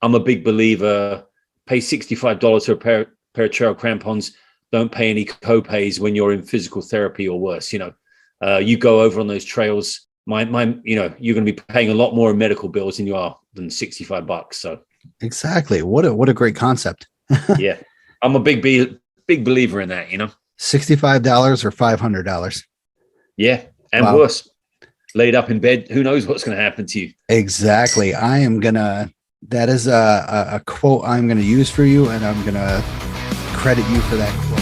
I'm a big believer. Pay $65 for a pair of trail crampons. Don't pay any co-pays when you're in physical therapy or worse. You go over on those trails. You're going to be paying a lot more in medical bills than $65. So exactly. What a great concept. yeah, I'm a big believer in that. $65 or $500. Yeah, and Wow. worse, laid up in bed. Who knows what's going to happen to you? Exactly. That is a quote I'm going to use for you, and I'm going to credit you for that quote.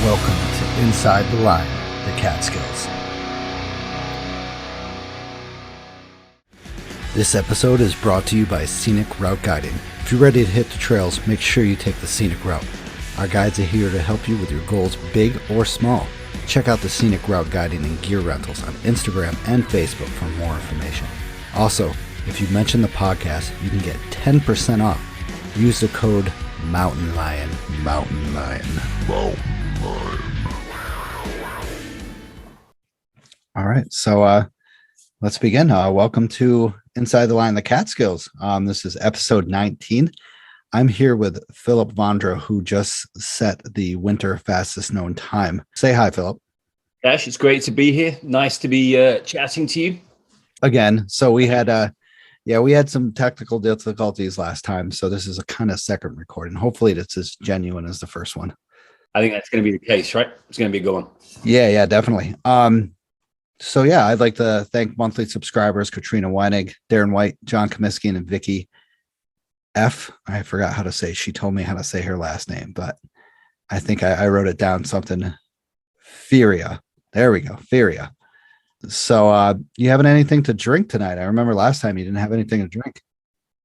Welcome to Inside the Line, the Catskills. This episode is brought to you by Scenic Route Guiding. If you're ready to hit the trails, make sure you take the scenic route. Our guides are here to help you with your goals, big or small. Check out the Scenic Route Guiding and Gear Rentals on Instagram and Facebook for more information. Also, if you mention the podcast, you can get 10% off. Use the code Mountain Lion. Mountain Lion. Mountain Lion. All right, so let's begin. Welcome to Inside the Line, the Catskills. This is episode 19. I'm here with Philip Vondra, who just set the winter fastest known time. Say hi, Philip. Ash, it's great to be here. Nice to be chatting to you again. So we had some technical difficulties last time, so this is a kind of second recording. Hopefully it's as genuine as the first one. I think that's going to be the case, right? It's going to be a good one. Yeah, definitely. So yeah, I'd like to thank monthly subscribers Katrina Weinig, Darren White, John Comiskey, and Vicky F. I forgot how to say. She told me how to say her last name, but I think I wrote it down something. Feria. There we go. Feria. So you having anything to drink tonight? I remember last time you didn't have anything to drink.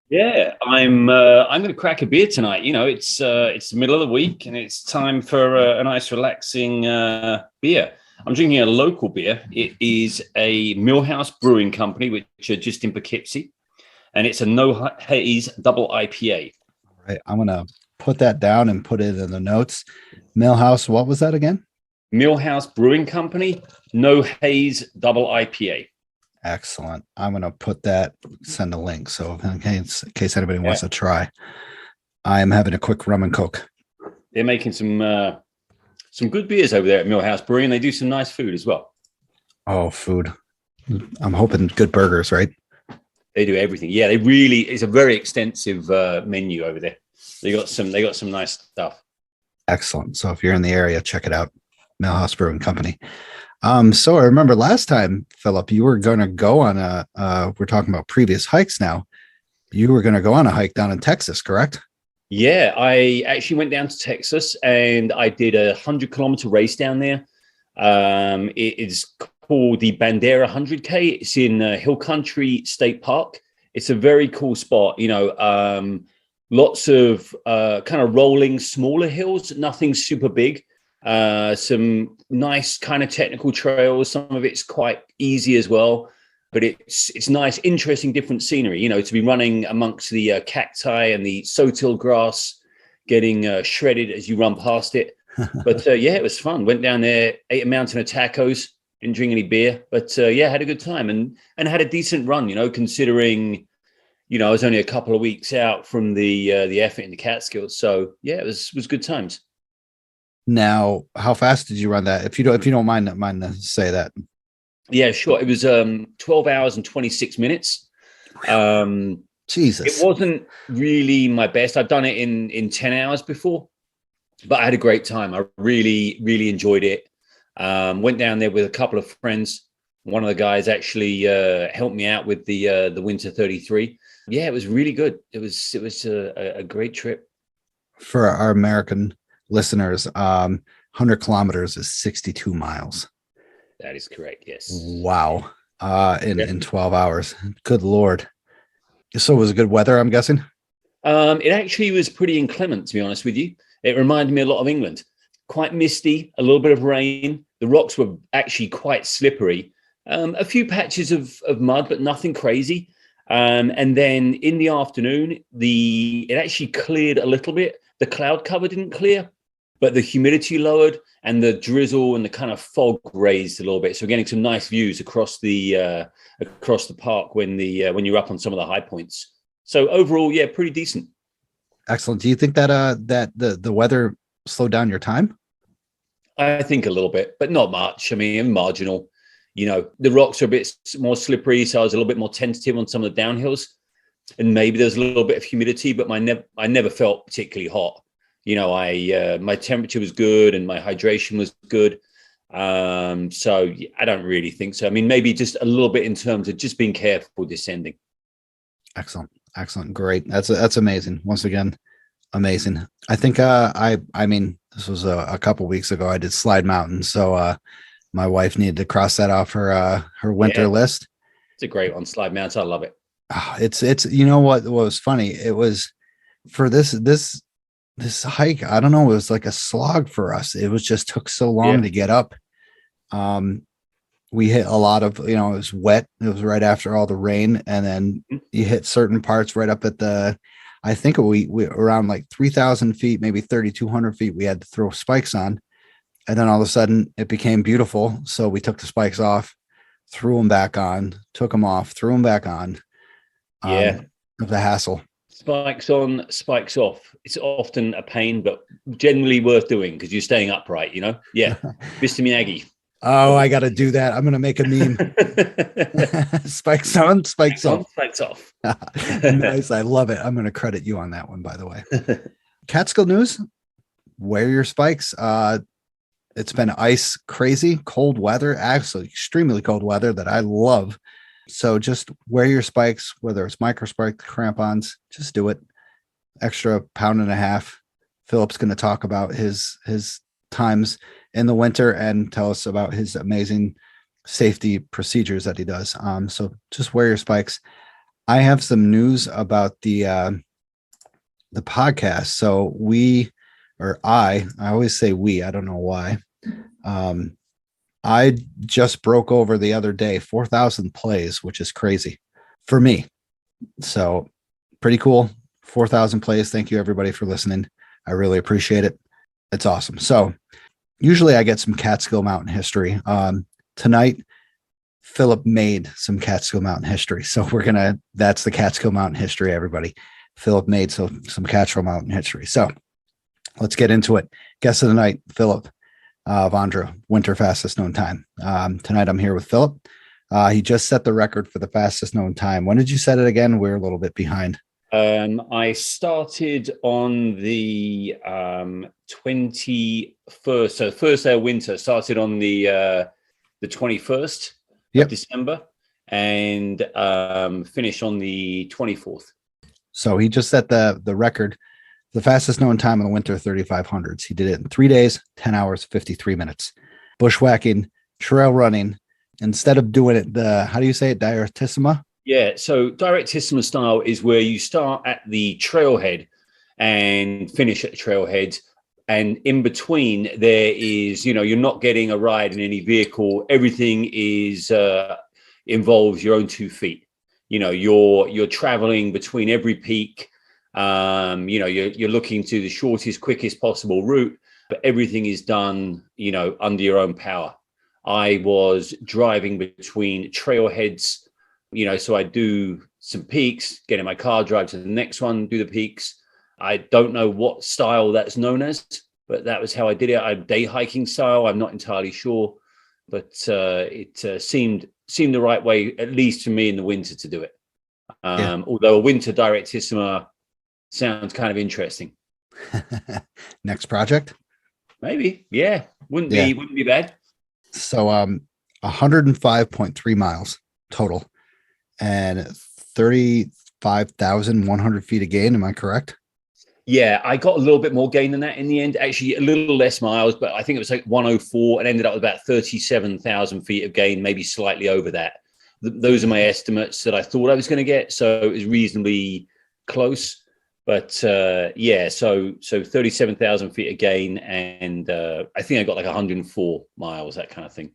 Yeah, I'm going to crack a beer tonight. It's the middle of the week and it's time for a nice relaxing beer. I'm drinking a local beer. It is a Millhouse Brewing Company, which are just in Poughkeepsie, and it's a no haze double IPA. All right, I'm gonna put that down and put it in the notes. Millhouse, what was that again? Millhouse Brewing Company, no haze double IPA. Excellent. I'm gonna put that. Send a link so in case anybody wants to try. I am having a quick rum and coke. They're making some good beers over there at Millhouse Brewing, and they do some nice food as well. Oh, food. I'm hoping good burgers, right? They do everything. Yeah, it's a very extensive menu over there. They got some nice stuff. Excellent. So if you're in the area, check it out. Millhouse Brewing Company. So I remember last time, Philip, you were going to go on we're talking about previous hikes now. You were going to go on a hike down in Texas, correct? Yeah, I actually went down to Texas and I did a 100-kilometer race down there. It is called the Bandera 100K. It's in Hill Country State Park. It's a very cool spot. Lots of kind of rolling smaller hills, nothing super big. Some nice kind of technical trails. Some of it's quite easy as well. But it's nice, interesting, different scenery, to be running amongst the cacti and the sotil grass, getting shredded as you run past it. But it was fun. Went down there, ate a mountain of tacos, didn't drink any beer, but had a good time and had a decent run, considering, I was only a couple of weeks out from the effort in the Catskills. So it was good times. Now, how fast did you run that? If you don't mind to say that. Yeah, sure. It was 12 hours and 26 minutes. Jesus. It wasn't really my best. I've done it in 10 hours before, but I had a great time. I really, really enjoyed it. Went down there with a couple of friends. One of the guys actually helped me out with the Winter 33. Yeah, it was really good. It was a great trip. For our American listeners, 100 kilometers is 62 miles. That is correct. Yes. Wow. In 12 hours. Good Lord. So it was good weather, I'm guessing? It actually was pretty inclement, to be honest with you. It reminded me a lot of England. Quite misty, a little bit of rain. The rocks were actually quite slippery. A few patches of mud, but nothing crazy. And then in the afternoon, it actually cleared a little bit. The cloud cover didn't clear, but the humidity lowered and the drizzle and the kind of fog raised a little bit. So getting some nice views across the park when you're up on some of the high points. So overall, yeah, pretty decent. Excellent. Do you think that the weather slowed down your time? I think a little bit, but not much. I mean, marginal. The rocks are a bit more slippery, so I was a little bit more tentative on some of the downhills. And maybe there's a little bit of humidity, but I never felt particularly hot. My temperature was good and my hydration was good. So I don't really think so. I mean, maybe just a little bit in terms of just being careful descending. Excellent. Great. That's amazing. Once again, amazing. I think, I mean, this was a couple weeks ago. I did Slide Mountain. So, my wife needed to cross that off her winter list. It's a great one. Slide Mountain. I love it. It's, you know what was funny? It was for this hike. I don't know. It was like a slog for us. It was just took so long to get up. We hit a lot of, it was wet. It was right after all the rain. And then you hit certain parts right up at I think we around like 3,000 feet, maybe 3,200 feet, we had to throw spikes on. And then all of a sudden it became beautiful. So we took the spikes off, threw them back on, took them off, threw them back on. Of the hassle. Spikes on, spikes off. It's often a pain, but generally worth doing because you're staying upright, Yeah. Mr. Miyagi. Oh, I got to do that. I'm going to make a meme. Spikes on, spikes off. Spikes off. Nice. I love it. I'm going to credit you on that one, by the way. Catskill news. Wear your spikes. It's been ice crazy, cold weather, actually extremely cold weather that I love. So just wear your spikes, whether it's micro spike crampons, just do it. Extra pound and a half. Philip's going to talk about his times in the winter and tell us about his amazing safety procedures that he does. So just wear your spikes. I have some news about the podcast. So I always say we, I don't know why. I just broke over the other day, 4,000 plays, which is crazy for me. So pretty cool. 4,000 plays. Thank you everybody for listening. I really appreciate it. It's awesome. So usually I get some Catskill Mountain history. Tonight, Philip made some Catskill Mountain history. So that's the Catskill Mountain history, everybody. Philip made some Catskill Mountain history. So let's get into it. Guest of the night, Philip Vondra, winter fastest known time. Tonight I'm here with Philip. He just set the record for the fastest known time. When did you set it again? We're a little bit behind. I started on the 21st. So the first day of winter started on the 21st of December and finished on the 24th. So he just set the record. The fastest known time in the winter 3500s. He did it in 3 days, 10 hours, 53 minutes. Bushwhacking, trail running. Instead of doing it, how do you say it? Direttissima? Yeah. So Direttissima style is where you start at the trailhead and finish at the trailhead. And in between there is, you're not getting a ride in any vehicle. Everything involves your own 2 feet. You're traveling between every peak. You're looking to the shortest, quickest possible route, but everything is done, under your own power. I was driving between trailheads, so I do some peaks, get in my car, drive to the next one, do the peaks. I don't know what style that's known as, but that was how I did it. I'm day hiking style. I'm not entirely sure, but it seemed the right way, at least for me in the winter, to do it. Although a winter Direttissima sounds kind of interesting. Next project? Maybe. Yeah. Wouldn't be bad. So 105.3 miles total and 35,100 feet of gain. Am I correct? Yeah, I got a little bit more gain than that in the end. Actually, a little less miles, but I think it was like 104 and ended up with about 37,000 feet of gain, maybe slightly over that. Those are my estimates that I thought I was going to get. So it was reasonably close. But so 37,000 feet of gain, and I think I got like 104 miles, that kind of thing.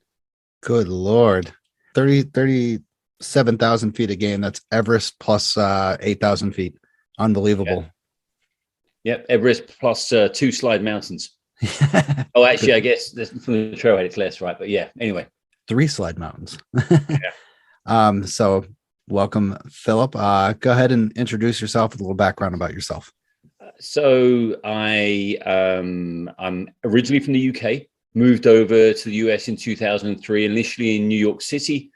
Good Lord. 30 7,000 feet a game. That's Everest plus 8,000 feet. Unbelievable. Yep, Everest plus 2 slide mountains. Oh, actually, I guess from the trailhead it's less, right? But yeah, anyway. 3 slide mountains. Yeah. So welcome, Philip. Go ahead and introduce yourself with a little background about yourself. So I'm originally from the UK, moved over to the US in 2003, initially in New York City.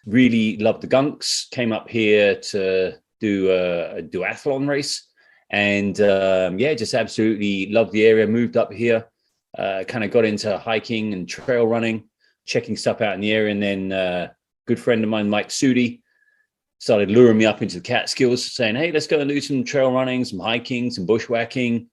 Really loved the gunks, came up here to do a duathlon race, and just absolutely loved the area. Moved up here, kind of got into hiking and trail running, checking stuff out in the area, and then a good friend of mine, Mike Sudi, started luring me up into the Catskills, saying, "Hey, let's go and do some trail running, some hiking, some bushwhacking,"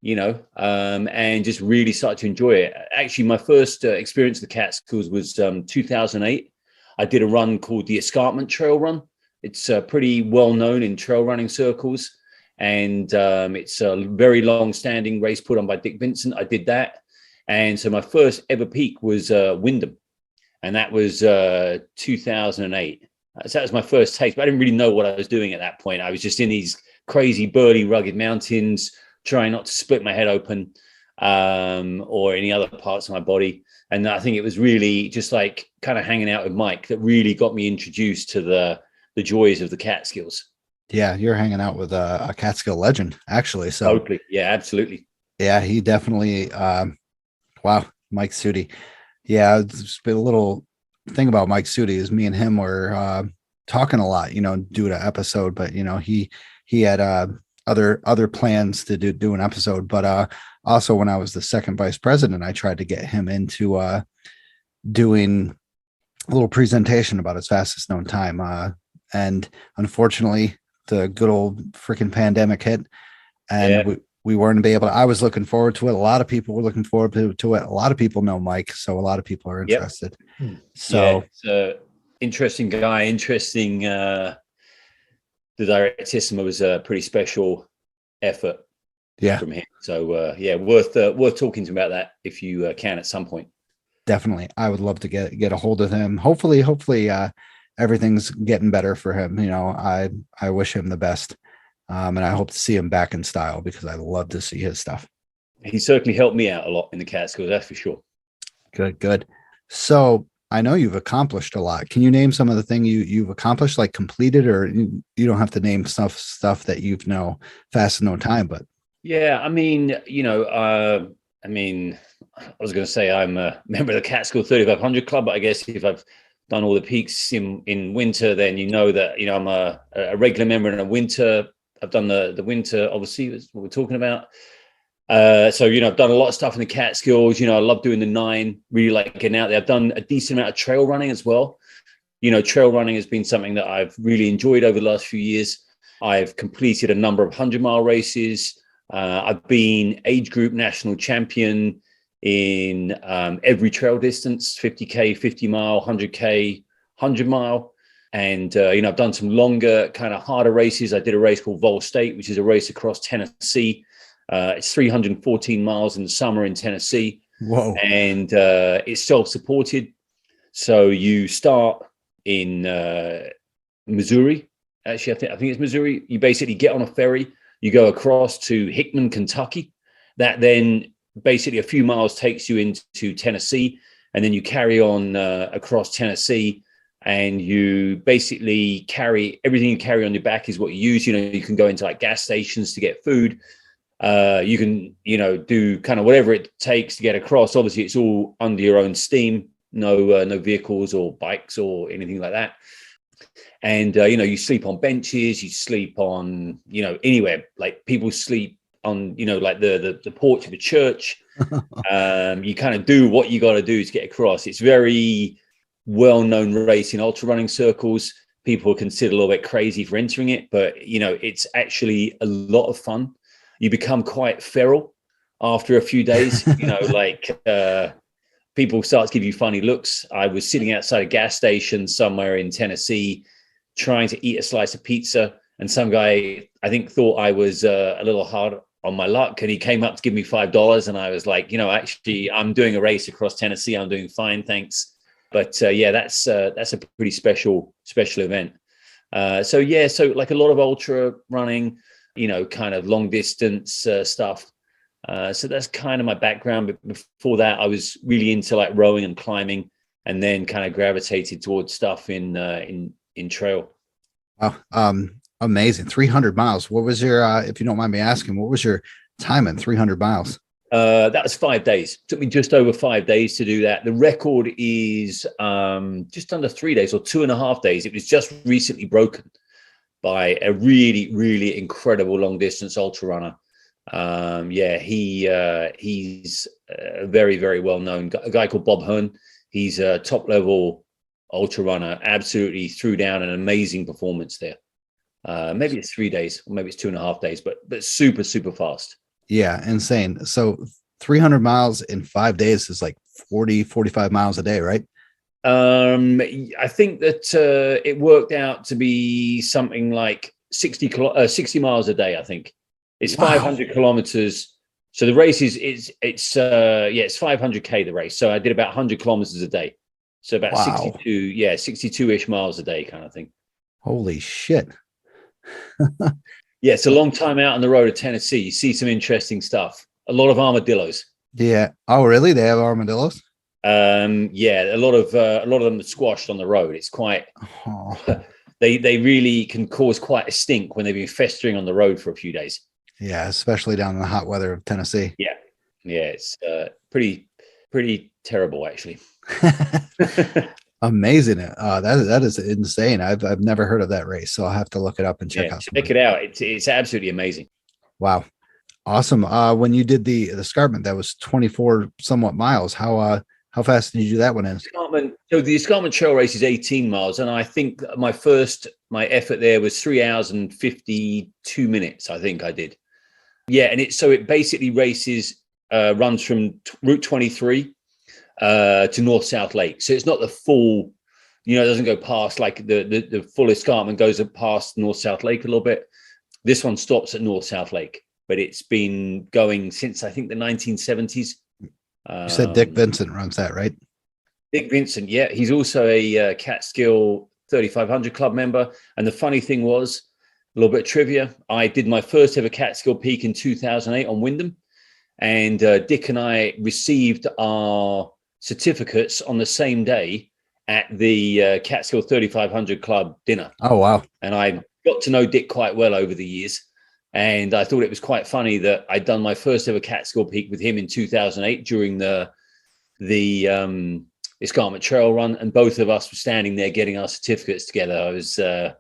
and just really started to enjoy it. Actually, my first experience of the Catskills was 2008. I did a run called the Escarpment Trail Run. It's pretty well known in trail running circles, and it's a very long-standing race put on by Dick Vincent. I did that, and so my first ever peak was Wyndham, and that was 2008. So that was my first taste, but I didn't really know what I was doing at that point. I was just in these crazy, burly, rugged mountains, trying not to split my head open or any other parts of my body. And I think it was really just like kind of hanging out with Mike that really got me introduced to the joys of the Catskills. Yeah, you're hanging out with a Catskill legend, actually. So totally. Yeah, absolutely. Yeah, he definitely. Wow, Mike Sudi. Yeah, it's been a little thing about Mike Sudi is me and him were talking a lot, do an episode, but he had other plans to do an episode. But also when I was the second vice president, I tried to get him into doing a little presentation about his fastest known time. And unfortunately, the good old freaking pandemic hit, and we weren't able to. I was looking forward to it. A lot of people were looking forward to it. A lot of people know Mike, so a lot of people are interested. Yep. So it's an interesting guy. Interesting. The Directissimo was a pretty special effort. From him. So worth talking to him about that if you can at some point. Definitely, I would love to get a hold of him. Hopefully, everything's getting better for him. I wish him the best. And I hope to see him back in style because I love to see his stuff. He certainly helped me out a lot in the Catskills, that's for sure. Good. So I know you've accomplished a lot. Can you name some of the things you've accomplished, like completed, or you don't have to name stuff that you've fast in no time, but. Yeah, I was going to say I'm a member of the Catskill 3500 Club, but I guess if I've done all the peaks in winter, then that, I'm a regular member in the winter. I've done the winter, obviously, is what we're talking about. So, I've done a lot of stuff in the Catskills. I love doing the 9, really like getting out there. I've done a decent amount of trail running as well. Trail running has been something that I've really enjoyed over the last few years. I've completed a number of 100-mile races. I've been age group national champion in every trail distance, 50K, 50 mile, 100K, 100 mile. And, I've done some longer, kind of harder races. I did a race called Vol State, which is a race across Tennessee. It's 314 miles in the summer in Tennessee. Whoa. And it's self-supported. So you start in Missouri. Actually, I think it's Missouri. You basically get on a ferry. You go across to Hickman, Kentucky. That then basically a few miles takes you into Tennessee. And then you carry on across Tennessee. And you basically carry everything you carry on your back is what you use. You can go into like gas stations to get food. You can, do kind of whatever it takes to get across. Obviously, it's all under your own steam. No vehicles or bikes or anything like that. And, you sleep on benches, you sleep on, anywhere. Like people sleep on, like the porch of a church. You kind of do what you got to do to get across. It's very well-known race in ultra running circles. People are considered a little bit crazy for entering it, but it's actually a lot of fun. You become quite feral after a few days. People start to give you funny looks. I was sitting outside a gas station somewhere in Tennessee trying to eat a slice of pizza, and some guy I think thought I was a little hard on my luck, and he came up to give me $5, and I was like, actually I'm doing a race across Tennessee, I'm doing fine, thanks. But yeah, that's a pretty special event. So like a lot of ultra running, kind of long distance stuff. So that's kind of my background. But before that, I was really into like rowing and climbing, and then kind of gravitated towards stuff in trail. Wow. Amazing. 300 miles. What was your, if you don't mind me asking, what was your time in 300 miles? That was 5 days. Took me just over 5 days to do that. The record is just under 3 days or 2.5 days. It was just recently broken by a really, really incredible long distance ultra runner. He's a very, very well known a guy called Bob Hearn. He's a top level ultra runner. Absolutely threw down an amazing performance there. Maybe it's 3 days, or maybe it's 2.5 days, but super, super fast. Yeah, insane. So 300 miles in 5 days is like 45 miles a day, right? I think that it worked out to be something like 60 miles a day. I think it's 500 kilometers. So the race is it's 500K the race. So I did about 100 kilometers a day. So about 62-ish miles a day kind of thing. Holy shit. Yeah, it's a long time out on the road to Tennessee. You see some interesting stuff. A lot of armadillos. Yeah. Oh, really? They have armadillos? Yeah, a lot of them are squashed on the road. It's quite. They really can cause quite a stink when they've been festering on the road for a few days. Yeah, especially down in the hot weather of Tennessee. Yeah, it's pretty terrible actually. Amazing. That is insane. I've never heard of that race, so I'll have to look it up and check out. Check it out. It's absolutely amazing. Wow, awesome. When you did the escarpment, that was 24 somewhat miles. How fast did you do that one in? So the escarpment trail race is 18 miles, and I think my effort there was 3 hours and 52 minutes. I think I did. Yeah, and it basically runs from Route 23. To North South Lake, so it's not the full, it doesn't go past like the full escarpment goes past North South Lake a little bit. This one stops at North South Lake, but it's been going since I think the 1970s. You said Dick Vincent runs that, right? Dick Vincent, yeah, he's also a Catskill 3500 Club member. And the funny thing was, a little bit of trivia, I did my first ever Catskill Peak in 2008 on Wyndham, and Dick and I received our certificates on the same day at the Catskill 3500 Club dinner. Oh, wow. And I got to know Dick quite well over the years. And I thought it was quite funny that I'd done my first ever Catskill Peak with him in 2008 during the Escarpment Trail Run. And both of us were standing there getting our certificates together. I was thought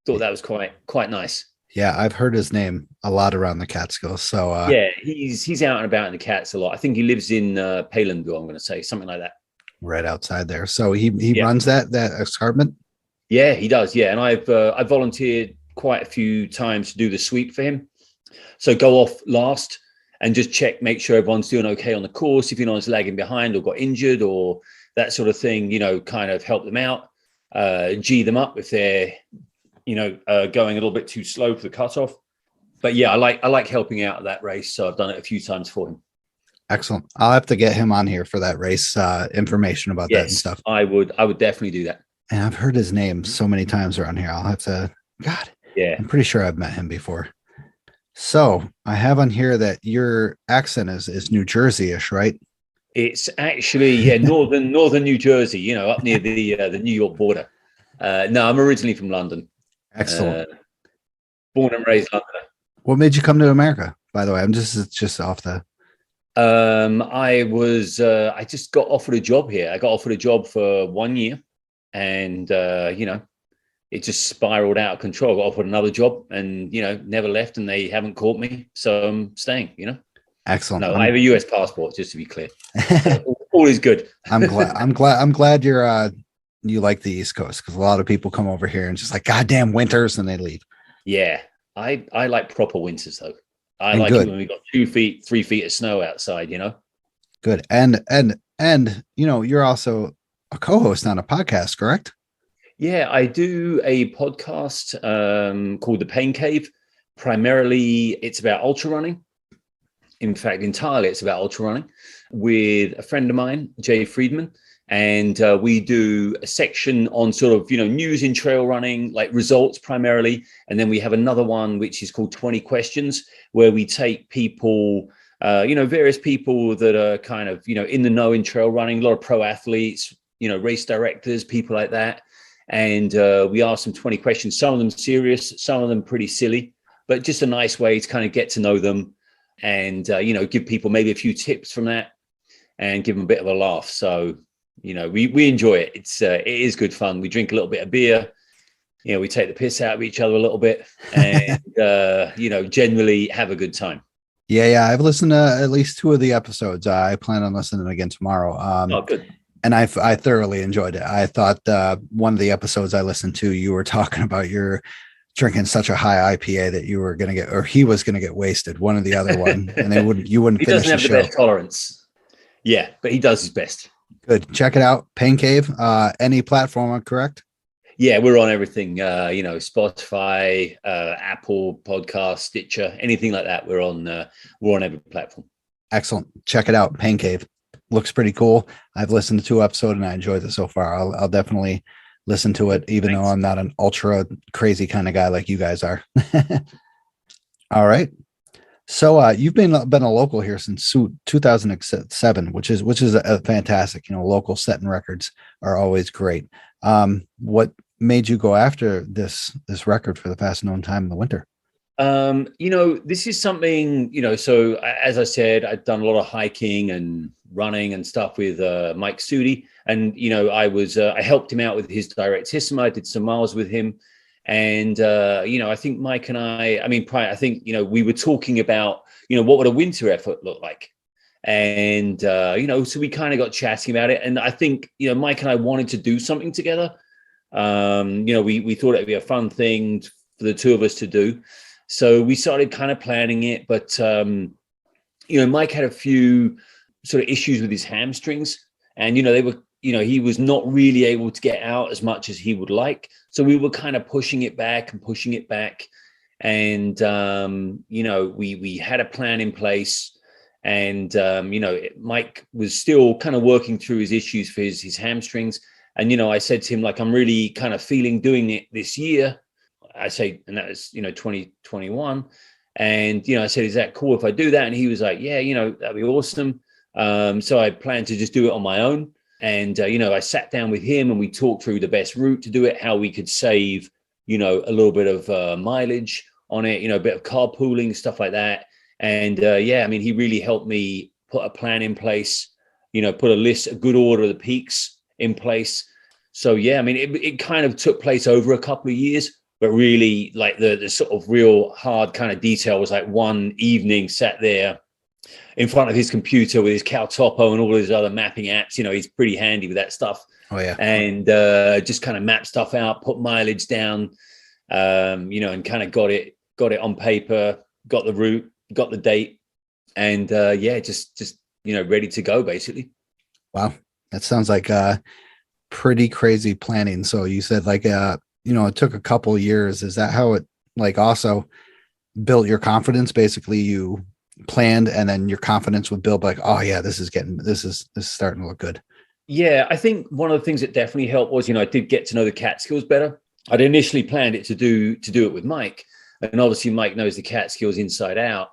that was quite nice. Yeah, I've heard his name a lot around the Catskills. So yeah, he's out and about in the Cats a lot. I think he lives in Palinville, I'm going to say, something like that. Right outside there. So he runs that escarpment? Yeah, he does. Yeah, and I've volunteered quite a few times to do the sweep for him. So go off last and just make sure everyone's doing okay on the course. If anyone's lagging behind or got injured or that sort of thing, kind of help them out, G them up if they're going a little bit too slow for the cutoff. But yeah, I like helping out at that race. So I've done it a few times for him. Excellent. I'll have to get him on here for that race, information about that and stuff. I would definitely do that. And I've heard his name so many times around here. I'll have to, yeah, I'm pretty sure I've met him before. So I have on here that your accent is New Jersey-ish, right? It's actually, northern New Jersey, up near the New York border. No, I'm originally from London. Excellent. Born and raised Londoner. What made you come to America, by the way? I'm just off the. I just got offered a job here. I got offered a job for 1 year, and it just spiraled out of control. I got offered another job, and never left, and they haven't caught me, so I'm staying. Excellent. No, I have a US passport, just to be clear. So all is good. I'm glad you're you like the East Coast, because a lot of people come over here and just like goddamn winters and they leave. Yeah, I like proper winters though. I like it when we got 2 feet, 3 feet of snow outside. Good. And you're also a co-host on a podcast, correct? Yeah, I do a podcast called The Pain Cave. Primarily, it's about ultra running. In fact, entirely it's about ultra running with a friend of mine, Jay Friedman. And we do a section on sort of, news in trail running, like results primarily. And then we have another one, which is called 20 Questions, where we take people, various people that are kind of, in the know in trail running, a lot of pro athletes, race directors, people like that. And we ask them 20 questions, some of them serious, some of them pretty silly, but just a nice way to kind of get to know them and, give people maybe a few tips from that and give them a bit of a laugh. So, we enjoy it. It is good fun. We drink a little bit of beer. We take the piss out of each other a little bit and, generally have a good time. Yeah. I've listened to at least 2 of the episodes. I plan on listening again tomorrow. Oh, good. And I thoroughly enjoyed it. I thought one of the episodes I listened to, you were talking about your drinking such a high IPA that you were going to get, or he was going to get wasted, one or the other one, and you wouldn't he finish doesn't have the best tolerance. Yeah, but he does his best. Good. Check it out. Pain Cave, any platform, correct? Yeah, we're on everything, Spotify, Apple Podcast, Stitcher, anything like that. We're on every platform. Excellent. Check it out. Pain Cave looks pretty cool. I've listened to 2 episodes and I enjoyed it so far. I'll definitely listen to it, even though I'm not an ultra crazy kind of guy like you guys are. All right. So you've been a local here since 2007, which is a fantastic. Local setting records are always great. What made you go after this record for the fastest known time in the winter? This is something, so as I said, I've done a lot of hiking and running and stuff with Mike Studi. And, I helped him out with his Directissima. I did some miles with him. And, I think Mike and I think, we were talking about, what would a winter effort look like? And, so we kind of got chatting about it. And I think, Mike and I wanted to do something together. We thought it'd be a fun thing for the 2 of us to do. So we started kind of planning it, but, Mike had a few sort of issues with his hamstrings and, they were, he was not really able to get out as much as he would like. So we were kind of pushing it back. And, we had a plan in place and, Mike was still kind of working through his issues for his hamstrings. And, I said to him, like, I'm really kind of feeling doing it this year. I say, and that was, 2021. And, I said, is that cool if I do that? And he was like, yeah, that'd be awesome. So I planned to just do it on my own. And, I sat down with him and we talked through the best route to do it, how we could save, a little bit of mileage on it, a bit of carpooling, stuff like that. And, he really helped me put a plan in place, put a good order of the peaks in place. So, it kind of took place over a couple of years. But really, like the sort of real hard kind of detail was like one evening sat there in front of his computer with his Cal Topo and all his other mapping apps. He's pretty handy with that stuff. Oh, yeah. And just kind of map stuff out, put mileage down, and kind of got it on paper, got the route, got the date. And just ready to go, basically. Wow. That sounds like pretty crazy planning. So you said like, it took a couple of years. Is that how it also built your confidence? Basically you planned and then your confidence would build like, oh yeah, this is starting to look good. Yeah. I think one of the things that definitely helped was, I did get to know the Catskills better. I'd initially planned it to do it with Mike, and obviously Mike knows the Catskills inside out,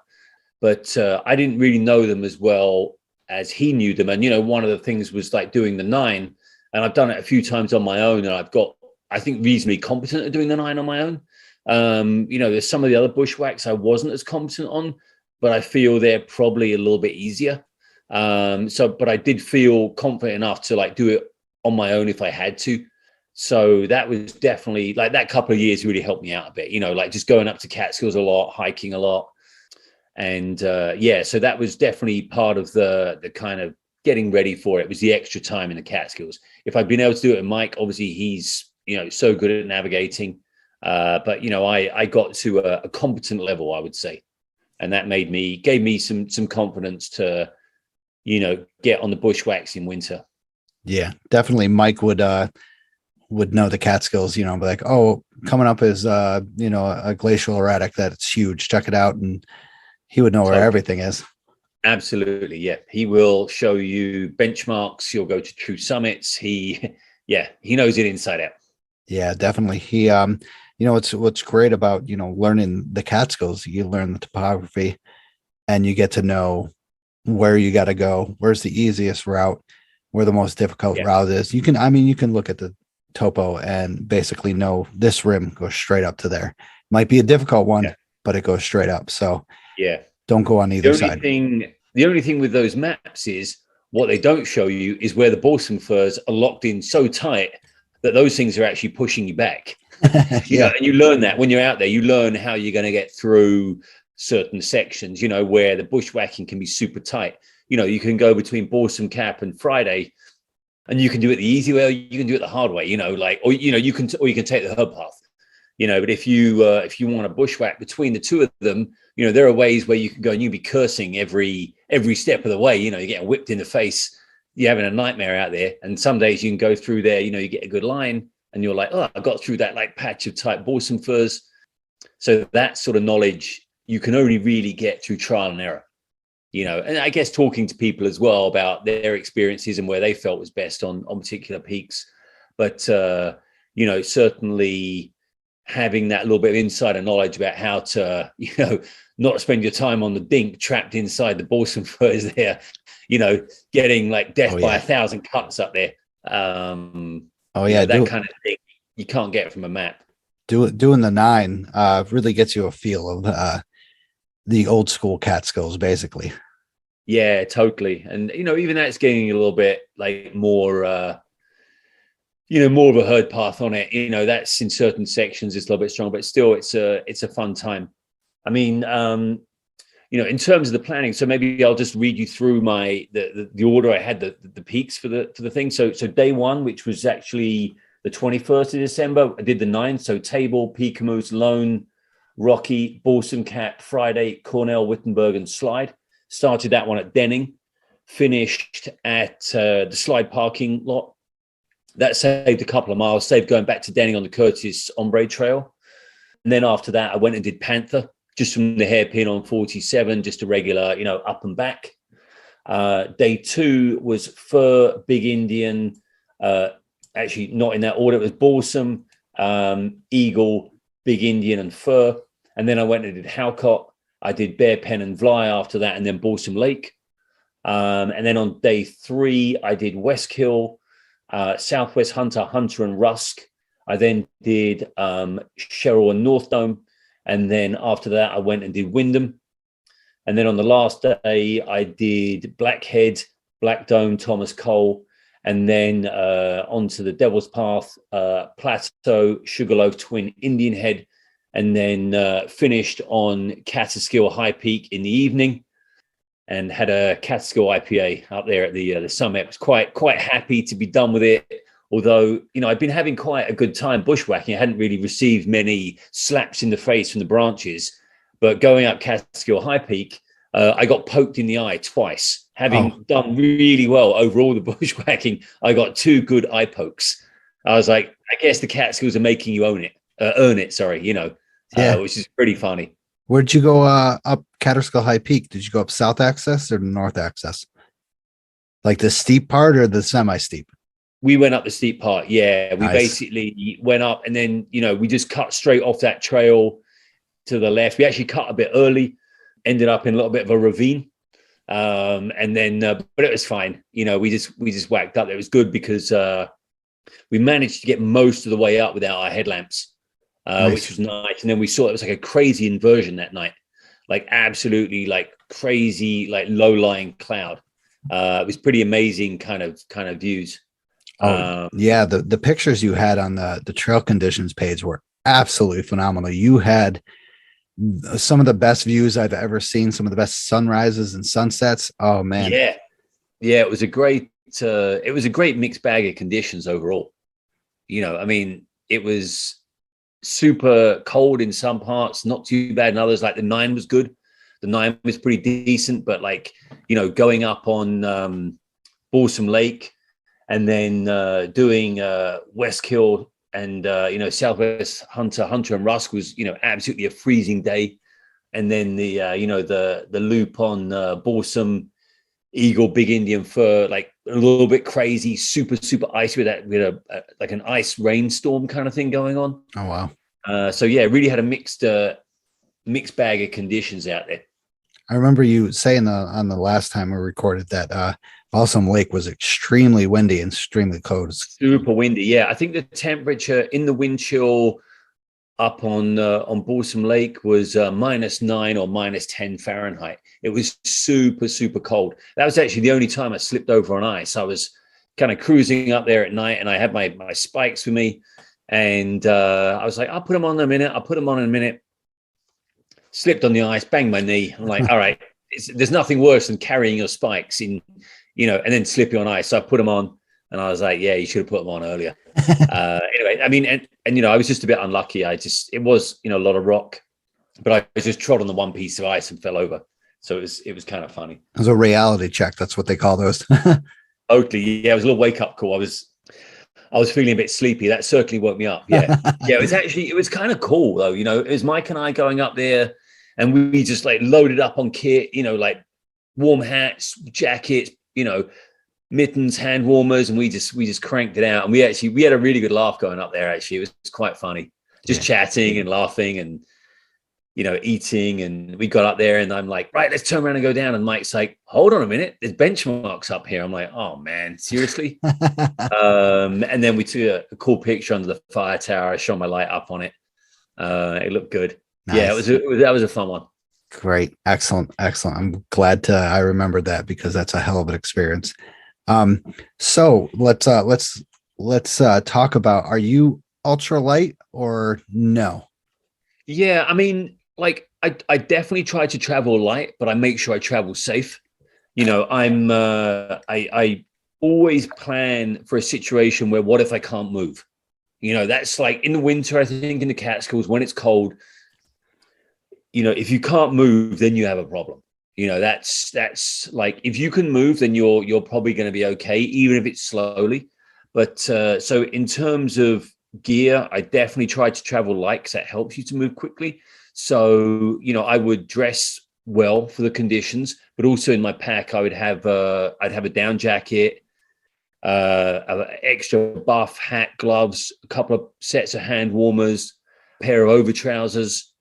but I didn't really know them as well as he knew them. And, one of the things was like doing the 9, and I've done it a few times on my own and I've got, I think, reasonably competent at doing the 9 on my own. There's some of the other bushwhacks I wasn't as competent on, but I feel they're probably a little bit easier. But I did feel confident enough to like do it on my own if I had to. So that was definitely like that couple of years really helped me out a bit, like just going up to Catskills a lot, hiking a lot. And so that was definitely part of the kind of getting ready for it was the extra time in the Catskills. If I'd been able to do it with Mike, obviously he's, so good at navigating. But I got to a competent level, I would say. And that gave me some confidence to, get on the bushwhacks in winter. Yeah, definitely. Mike would know the Catskills, be like, oh, coming up is, a glacial erratic that it's huge. Check it out. And he would know where everything is. Absolutely, yeah. He will show you benchmarks. He'll go to true summits. He knows it inside out. Yeah, definitely. He, what's great about, learning the Catskills, you learn the topography and you get to know where you got to go, where's the easiest route, where the most difficult Yeah, route is. You can look at the topo and basically know this rim goes straight up to there. Might be a difficult one, yeah, but it goes straight up. So yeah. don't go on The either only side. thing, the only thing with those maps is what they don't show you is where the balsam firs are locked in so tight that those things are actually pushing you back. Yeah. And you learn that when you're out there. You learn how you're going to get through certain sections. Where the bushwhacking can be super tight. You can go between Balsam Cap and Friday, and you can do it the easy way, or you can do it the hard way. You can take the herb path. But if you want to bushwhack between the two of them, there are ways where you can go and you can be cursing every step of the way. You're getting whipped in the face. You're having a nightmare out there. And some days you can go through there, you get a good line and you're like, oh, I got through that like patch of tight balsam firs. So that sort of knowledge you can only really get through trial and error. And I guess talking to people as well about their experiences and where they felt was best on particular peaks. But, certainly having that little bit of insider knowledge about how to, not spend your time on the dink trapped inside the balsam firs there, getting like death by 1,000 cuts up there. That kind of thing you can't get from a map. Doing the 9 really gets you a feel of the old school Catskills, basically. Yeah, totally. And even that's getting a little bit like more more of a herd path on it. That's in certain sections it's a little bit strong, but still it's a fun time. I mean, in terms of the planning, so maybe I'll just read you through the order I had the peaks for the thing. So day 1, which was actually the 21st of December, I did the 9. So Table, Peakamoose, Lone, Rocky, Balsam Cap, Friday, Cornell, Wittenberg, and Slide. Started that one at Denning, finished at the Slide parking lot. That saved a couple of miles, saved going back to Denning on the Curtis Ombre Trail. And then after that, I went and did Panther, just from the hairpin on 47, just a regular, up and back. Day 2 was Fir, Big Indian, actually not in that order. It was Balsam, Eagle, Big Indian, and Fir. And then I went and did Halcott. I did Bear Pen and Vly after that, and then Balsam Lake. And then on day 3, I did West Hill, Southwest Hunter, and Rusk. I then did Sherrill and North Dome. And then after that, I went and did Wyndham. And then on the last day, I did Blackhead, Black Dome, Thomas Cole, and then onto the Devil's Path, Plateau, Sugarloaf, Twin, Indian Head, and then finished on Catskill High Peak in the evening and had a Catskill IPA up there at the summit. I was quite happy to be done with it. Although, I'd been having quite a good time bushwhacking. I hadn't really received many slaps in the face from the branches, but going up Catskill High Peak, I got poked in the eye twice. Having done really well over all the bushwhacking, I got 2 good eye pokes. I was like, I guess the Catskills are making you earn it, which is pretty funny. Where'd you go up Catskill High Peak? Did you go up south access or the north access? Like the steep part or the semi-steep? We went up the steep part. Yeah, we Nice. Basically went up and then, we just cut straight off that trail to the left. We actually cut a bit early, ended up in a little bit of a ravine. And then, but it was fine. We just whacked up. It was good because we managed to get most of the way up without our headlamps, nice. Which was nice. And then we saw it was like a crazy inversion that night, like absolutely like crazy, like low-lying cloud. It was pretty amazing kind of views. The pictures you had on the trail conditions page were absolutely phenomenal. You had some of the best views I've ever seen, some of the best sunrises and sunsets. Oh man. Yeah. It was a great mixed bag of conditions overall. It was super cold in some parts, not too bad in others. Like the 9 was good. The 9 was pretty decent, but going up on Balsam Lake, and then doing West Hill and Southwest Hunter and Rusk was absolutely a freezing day, and then the loop on Balsam Eagle Big Indian Fur, like a little bit crazy, super icy with a like an ice rainstorm kind of thing going on. Oh wow! So yeah, really had a mixed bag of conditions out there. I remember you saying on the last time we recorded that Balsam Lake was extremely windy and extremely cold. Super windy. Yeah, I think the temperature in the wind chill up on Balsam Lake was -9 or -10 Fahrenheit. It was super cold. That was actually the only time I slipped over on ice. I was kind of cruising up there at night, and I had my spikes with me, and I was like, I'll put them on in a minute. I'll put them on in a minute. Slipped on the ice, banged my knee. I'm like, all right, there's nothing worse than carrying your spikes in, and then slipping on ice. So I put them on, and I was like, yeah, you should have put them on earlier. Anyway, I mean, and I was just a bit unlucky. It was a lot of rock, but I just trod on the one piece of ice and fell over. So it was kind of funny. It was a reality check. That's what they call those. Totally. Yeah, it was a little wake up call. I was feeling a bit sleepy. That certainly woke me up. Yeah. Yeah. It was kind of cool though. It was Mike and I going up there, and we just like loaded up on kit, like warm hats, jackets, mittens, hand warmers, and we just cranked it out. And we had a really good laugh going up there. Actually, it was quite funny, just chatting and laughing and eating. And we got up there, and I'm like, right, let's turn around and go down. And Mike's like, hold on a minute, there's benchmarks up here. I'm like, oh man, seriously? And then we took a cool picture under the fire tower. I shone my light up on it. It looked good. Nice. Yeah, that was a fun one. Great, excellent. I'm glad I remembered that, because that's a hell of an experience. So let's talk about, are you ultralight or no? Yeah, I mean, like I definitely try to travel light, but I make sure I travel safe. I always plan for a situation where, what if I can't move? That's like in the winter, I think in the Catskills when it's cold, if you can't move, then you have a problem. That's like, if you can move, then you're probably going to be okay, even if it's slowly. But so in terms of gear, I definitely try to travel light, because that helps you to move quickly. So I would dress well for the conditions, but also in my pack I'd have a down jacket, an extra buff, hat, gloves, a couple of sets of hand warmers, a pair of over trousers.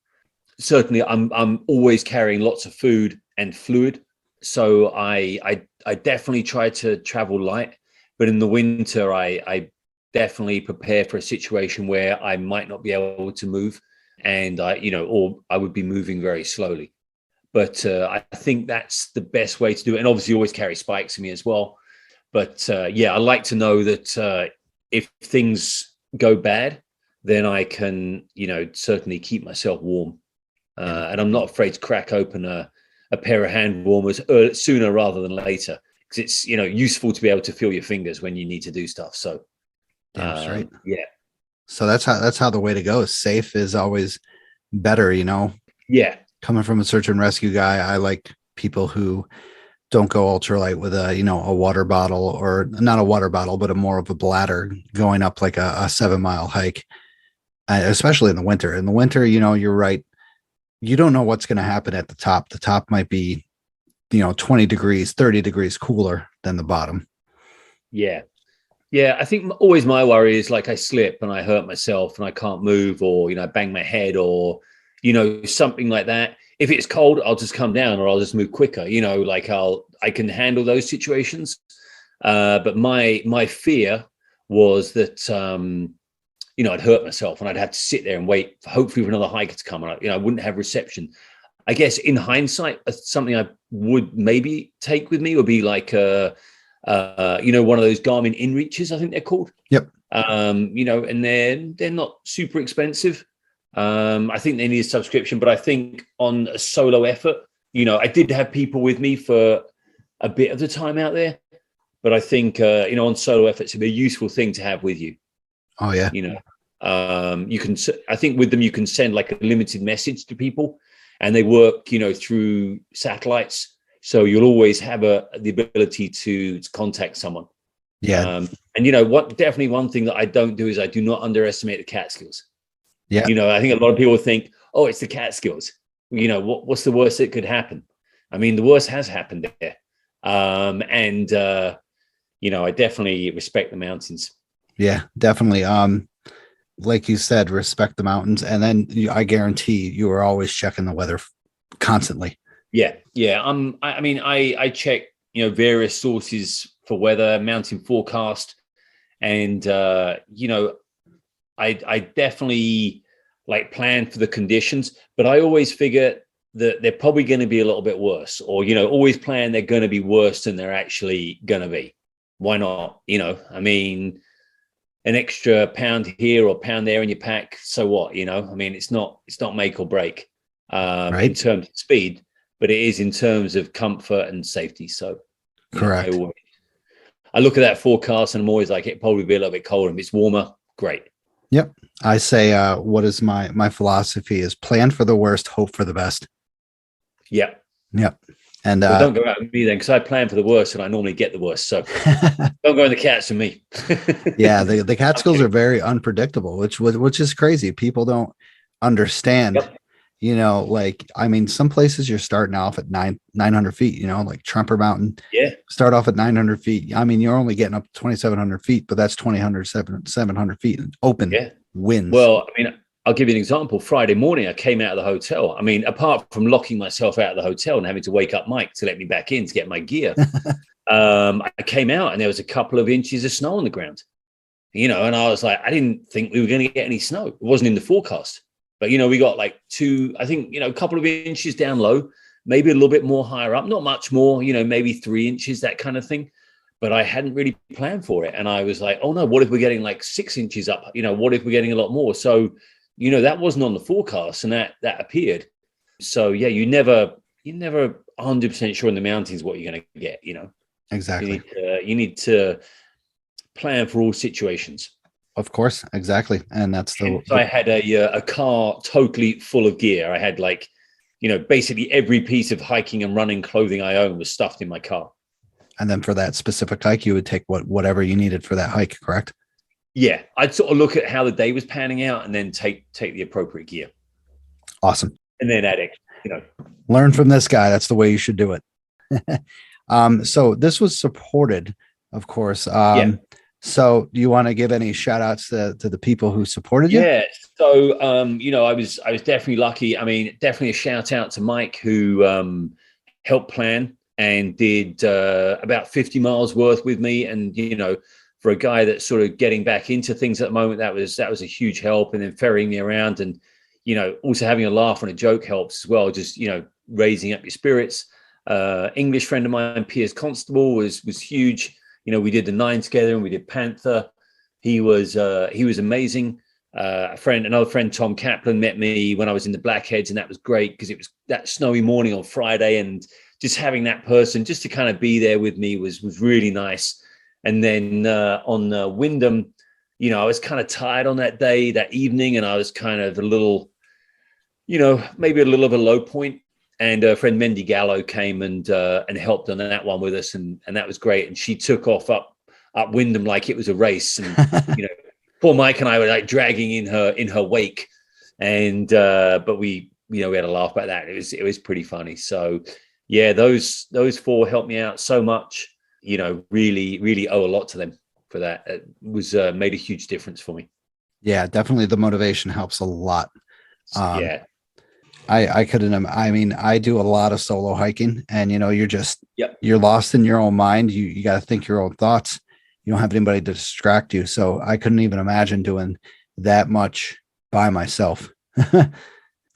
Certainly I'm always carrying lots of food and fluid, so I definitely try to travel light. But in the winter I definitely prepare for a situation where I might not be able to move, and or I would be moving very slowly. But I think that's the best way to do it. And obviously always carry spikes in me as well. But yeah, I like to know that if things go bad, then I can, certainly keep myself warm. And I'm not afraid to crack open a pair of hand warmers sooner rather than later, because it's, useful to be able to feel your fingers when you need to do stuff. So that's right. Yeah. So that's how the way to go. Safe is always better, Yeah. Coming from a search and rescue guy, I like people who don't go ultralight with a water bottle, or not a water bottle, but more of a bladder, going up like a 7-mile hike, especially in the winter. In the winter, you're right. You don't know what's going to happen at the top. The top might be, 20 degrees, 30 degrees cooler than the bottom. Yeah. Yeah. I think always my worry is, like, I slip and I hurt myself and I can't move, or, I bang my head, or, something like that. If it's cold, I'll just come down, or I'll just move quicker, like I can handle those situations. But my fear was that, I'd hurt myself and I'd have to sit there and wait hopefully for another hiker to come, and I wouldn't have reception. I guess in hindsight, something I would maybe take with me would be like one of those Garmin InReaches, I think they're called. Yep. And they're not super expensive. I think they need a subscription, but I think on a solo effort, I did have people with me for a bit of the time out there, but I think on solo efforts, it'd be a useful thing to have with you. Oh yeah. You can, I think with them, you can send like a limited message to people, and they work, through satellites. So you'll always have the ability to contact someone. Yeah. And definitely one thing that I don't do is I do not underestimate the Catskills. Yeah. I think a lot of people think, oh, it's the Catskills. what's the worst that could happen? I mean, the worst has happened there. I definitely respect the mountains. Yeah, definitely. Like you said, respect the mountains. And then I guarantee you are always checking the weather constantly. Yeah. I check, various sources for weather, mountain forecast. And, I definitely like plan for the conditions, but I always figure that they're probably going to be a little bit worse, or, always plan they're going to be worse than they're actually going to be. Why not? I mean, an extra pound here or pound there in your pack. So what, I mean, it's not make or break Right. in terms of speed, but it is in terms of comfort and safety. So correct. I look at that forecast and I'm always like, it'd probably be a little bit colder. If it's warmer, great. Yep. I say, what is my philosophy is plan for the worst, hope for the best. Yep. Yep. And don't go out with me then, because I plan for the worst and I normally get the worst. So don't go in the cats with me. Yeah, the Catskills are very unpredictable, which is crazy. People don't understand. Yep. Like, I mean, some places you're starting off at 900 feet, like Trumper Mountain. Yeah. Start off at 900 feet. I mean, you're only getting up to 2,700 feet, but that's 700 feet open winds. Well, I mean, I'll give you an example. Friday morning, I came out of the hotel. I mean, apart from locking myself out of the hotel and having to wake up Mike to let me back in to get my gear, I came out and there was a couple of inches of snow on the ground, and I was like, I didn't think we were going to get any snow. It wasn't in the forecast, but, we got like a couple of inches down low, maybe a little bit more higher up, not much more, maybe 3 inches, that kind of thing. But I hadn't really planned for it. And I was like, oh no, what if we're getting like 6 inches up? What if we're getting a lot more? So, that wasn't on the forecast and that appeared. So yeah, you're never 100% sure in the mountains what you're going to get, Exactly. You need to plan for all situations. Of course. Exactly. And that's so I had a car totally full of gear. I had like, basically every piece of hiking and running clothing I own was stuffed in my car. And then for that specific hike, you would take whatever you needed for that hike, correct? Yeah, I'd sort of look at how the day was panning out and then take the appropriate gear. Awesome. And then add it, Learn from this guy. That's the way you should do it. So this was supported, of course. So do you want to give any shout outs to the people who supported you? Yeah. So, I was definitely lucky. I mean, definitely a shout out to Mike, who helped plan and did about 50 miles worth with me. And, for a guy that's sort of getting back into things at the moment, that was a huge help. And then ferrying me around and, also having a laugh and a joke helps as well. Just, raising up your spirits. English friend of mine, Piers Constable, was huge. We did the 9 together and we did Panther. He was amazing. Another friend, Tom Kaplan, met me when I was in the Blackheads, and that was great because it was that snowy morning on Friday, and just having that person just to kind of be there with me was really nice. And then on Wyndham, I was kind of tired on that day, that evening, and I was kind of a little, maybe a little of a low point. And friend Mendy Gallo came and helped on that one with us, and that was great. And she took off up Wyndham like it was a race, and poor Mike and I were like dragging in her wake, and but we had a laugh about that. It was pretty funny. So yeah, those 4 helped me out so much. Really owe a lot to them for that. It was made a huge difference for me. Yeah, definitely the motivation helps a lot. Yeah. I couldn't. I mean, I do a lot of solo hiking, and you're lost in your own mind. You got to think your own thoughts. You don't have anybody to distract you. So I couldn't even imagine doing that much by myself.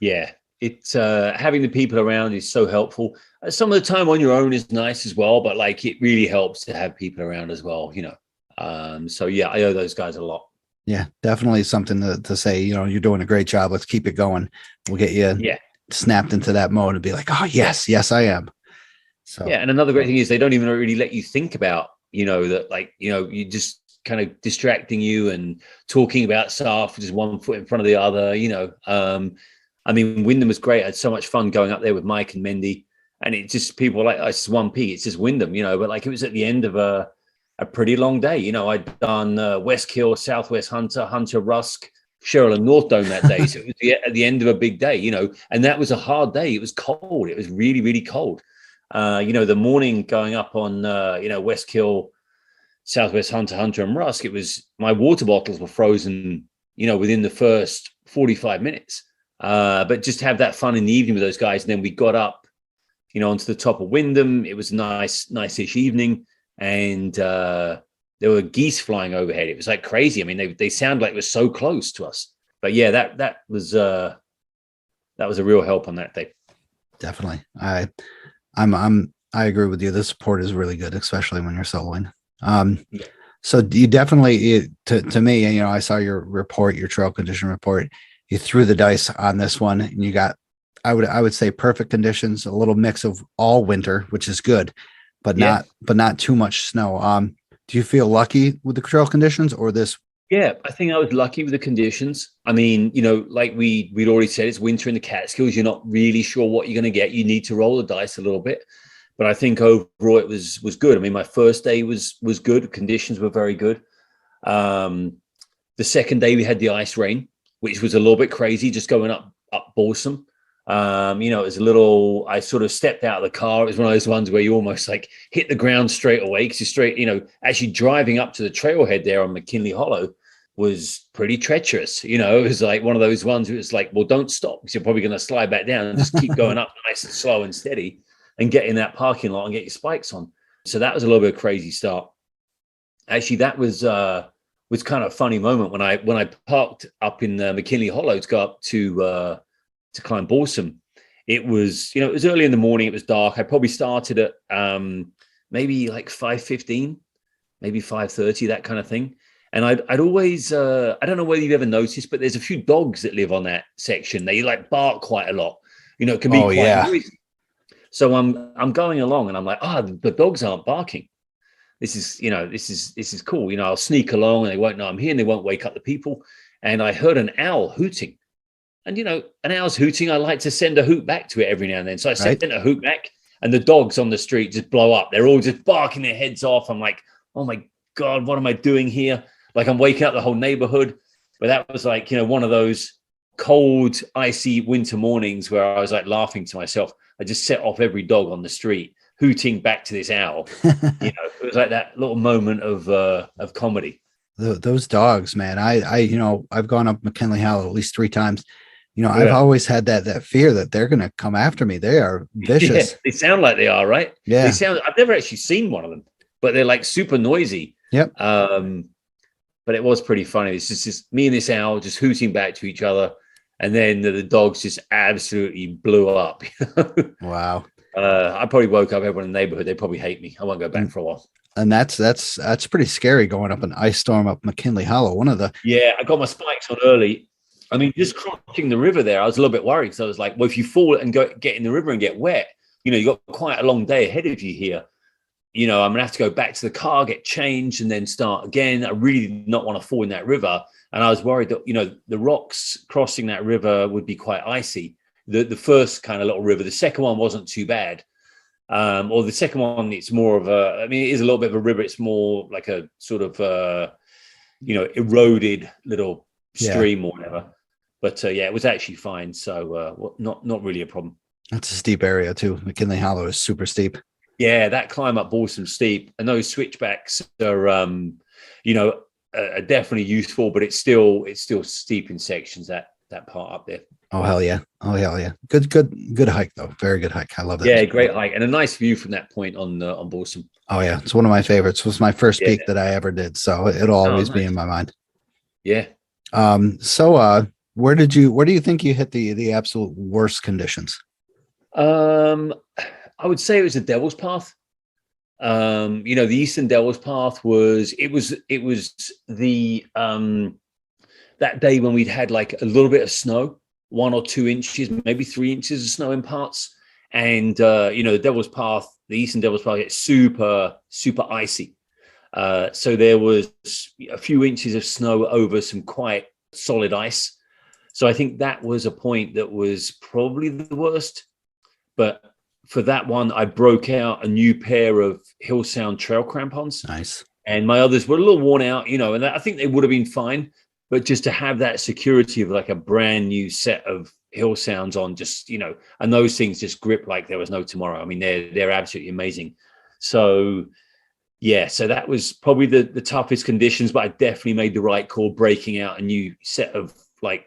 Yeah, it's having the people around is so helpful. Some of the time on your own is nice as well, but like it really helps to have people around as well. So yeah, I owe those guys a lot. Yeah, definitely something to say, you're doing a great job. Let's keep it going. We'll get you snapped into that mode and be like, oh, yes, I am. So, yeah. And another great thing is they don't even really let you think about, that like, you just kind of distracting you and talking about stuff, just one foot in front of the other, I mean, Wyndham was great. I had so much fun going up there with Mike and Mendy, and it just, people were like, oh, it's just 1P. It's just Wyndham, but like it was at the end of a pretty long day. I'd done West Kill, Southwest Hunter, Rusk, Cheryl and North Dome that day. So it was at the end of a big day, and that was a hard day. It was cold. It was really, really cold. The morning going up on, West Kill, Southwest Hunter and Rusk, my water bottles were frozen, within the first 45 minutes. But just have that fun in the evening with those guys. And then we got up, onto the top of Wyndham. It was a nice-ish evening. And there were geese flying overhead. It was like crazy. I mean, they sound like it was so close to us. But yeah, that was a real help on that day. Definitely. I agree with you. The support is really good, especially when you're soloing. So you definitely, to me, I saw your report, your trail condition report. You threw the dice on this one, and you got, I would say, perfect conditions, a little mix of all winter, which is good, but not too much snow. Do you feel lucky with the trail conditions or this? Yeah, I think I was lucky with the conditions. I mean, like we'd already said, it's winter in the Catskills. You're not really sure what you're going to get. You need to roll the dice a little bit. But I think overall it was good. I mean, my first day was good. Conditions were very good. The second day we had the ice rain, which was a little bit crazy, just going up Balsam. It was a little, I sort of stepped out of the car. It was one of those ones where you almost like hit the ground straight away because you're straight, actually driving up to the trailhead there on McKinley Hollow was pretty treacherous. It was like one of those ones where it's like, well, don't stop because you're probably going to slide back down and just keep going up nice and slow and steady and get in that parking lot and get your spikes on. So that was a little bit of a crazy start. Actually, that was kind of a funny moment when I parked up in McKinley Hollow to go up to climb Balsam. It was, it was early in the morning. It was dark. I probably started at maybe like 5:15, maybe 5:30, that kind of thing. And I'd always, I don't know whether you've ever noticed, but there's a few dogs that live on that section. They like bark quite a lot. It can be quite noisy. So I'm going along and I'm like, the dogs aren't barking. This is cool. I'll sneak along and they won't know I'm here and they won't wake up the people. And I heard an owl hooting. And, an owl's hooting, I like to send a hoot back to it every now and then. So I sent a hoot back and the dogs on the street just blow up. They're all just barking their heads off. I'm like, oh my God, what am I doing here? Like I'm waking up the whole neighborhood. But that was like, one of those cold, icy winter mornings where I was like laughing to myself. I just set off every dog on the street, hooting back to this owl. It was like that little moment of comedy. Those dogs, man. I've gone up McKinley Hollow at least 3 times. I've always had that fear that they're going to come after me. They are vicious. Yeah, they sound like they are, right? Yeah. I've never actually seen one of them, but they're like super noisy. Yep. But it was pretty funny. It's just me and this owl just hooting back to each other. And then the dogs just absolutely blew up. Wow. I probably woke up everyone in the neighborhood. They probably hate me. I won't go back for a while. And that's pretty scary going up an ice storm up McKinley Hollow. I got my spikes on early. I mean, just crossing the river there, I was a little bit worried. So I was like, well, if you fall and get in the river and get wet, you got quite a long day ahead of you here. I'm going to have to go back to the car, get changed, and then start again. I really did not want to fall in that river. And I was worried that, the rocks crossing that river would be quite icy. The first kind of little river, the second one wasn't too bad. Or the second one, it's more of it is a little bit of a river. It's more like a sort of, eroded little stream or whatever. But it was actually fine. So not really a problem. That's a steep area too. McKinley Hollow is super steep. Yeah, that climb up Balsam steep, and those switchbacks are, are definitely useful, but it's still steep in sections, that part up there. Oh hell yeah. Good hike though. Very good hike. I love that. Yeah, great hike and a nice view from that point on Balsam. Oh yeah, it's one of my favorites. It was my first peak that I ever did, so it'll always be in my mind. Yeah. So where do you think you hit the absolute worst conditions? I would say it was the Devil's Path. The Eastern Devil's Path was the that day when we'd had like a little bit of snow, 1 or 2 inches, maybe 3 inches of snow in parts. And the Devil's Path, the Eastern Devil's Path, it's super, super icy. So there was a few inches of snow over some quite solid ice. So I think that was a point that was probably the worst. But for that one, I broke out a new pair of Hill Sound trail crampons. Nice. And my others were a little worn out, and I think they would have been fine. but just to have that security of like a brand new set of hill sounds on, just, and those things just grip like there was no tomorrow. I mean, they're absolutely amazing. So yeah, so that was probably the toughest conditions, but I definitely made the right call breaking out a new set of like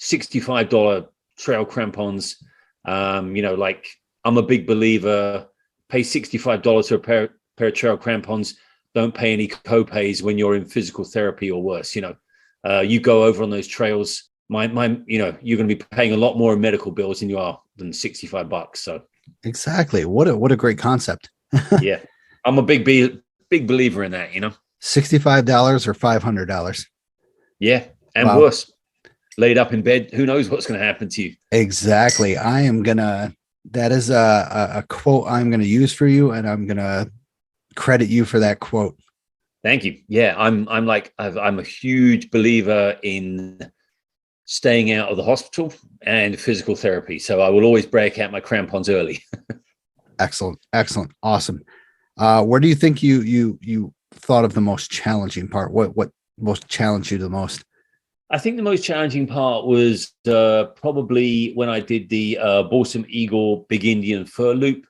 $65 trail crampons. Like I'm a big believer, pay $65 for a pair of trail crampons. Don't pay any co-pays when you're in physical therapy or worse. You go over on those trails, you're going to be paying a lot more in medical bills than $65. So exactly. What a great concept. yeah, I'm a big believer in that, $65 or $500. Yeah. And Wow. worse, laid up in bed, who knows what's going to happen to you? Exactly. That is a quote I'm going to use for you, and I'm going to credit you for that quote. Thank you. Yeah. I'm a huge believer in staying out of the hospital and physical therapy. So I will always break out my crampons early. Excellent. Awesome. Where do you think you thought of the most challenging part? What most challenged you the most? I think the most challenging part was probably when I did the Balsam Eagle Big Indian Fur Loop,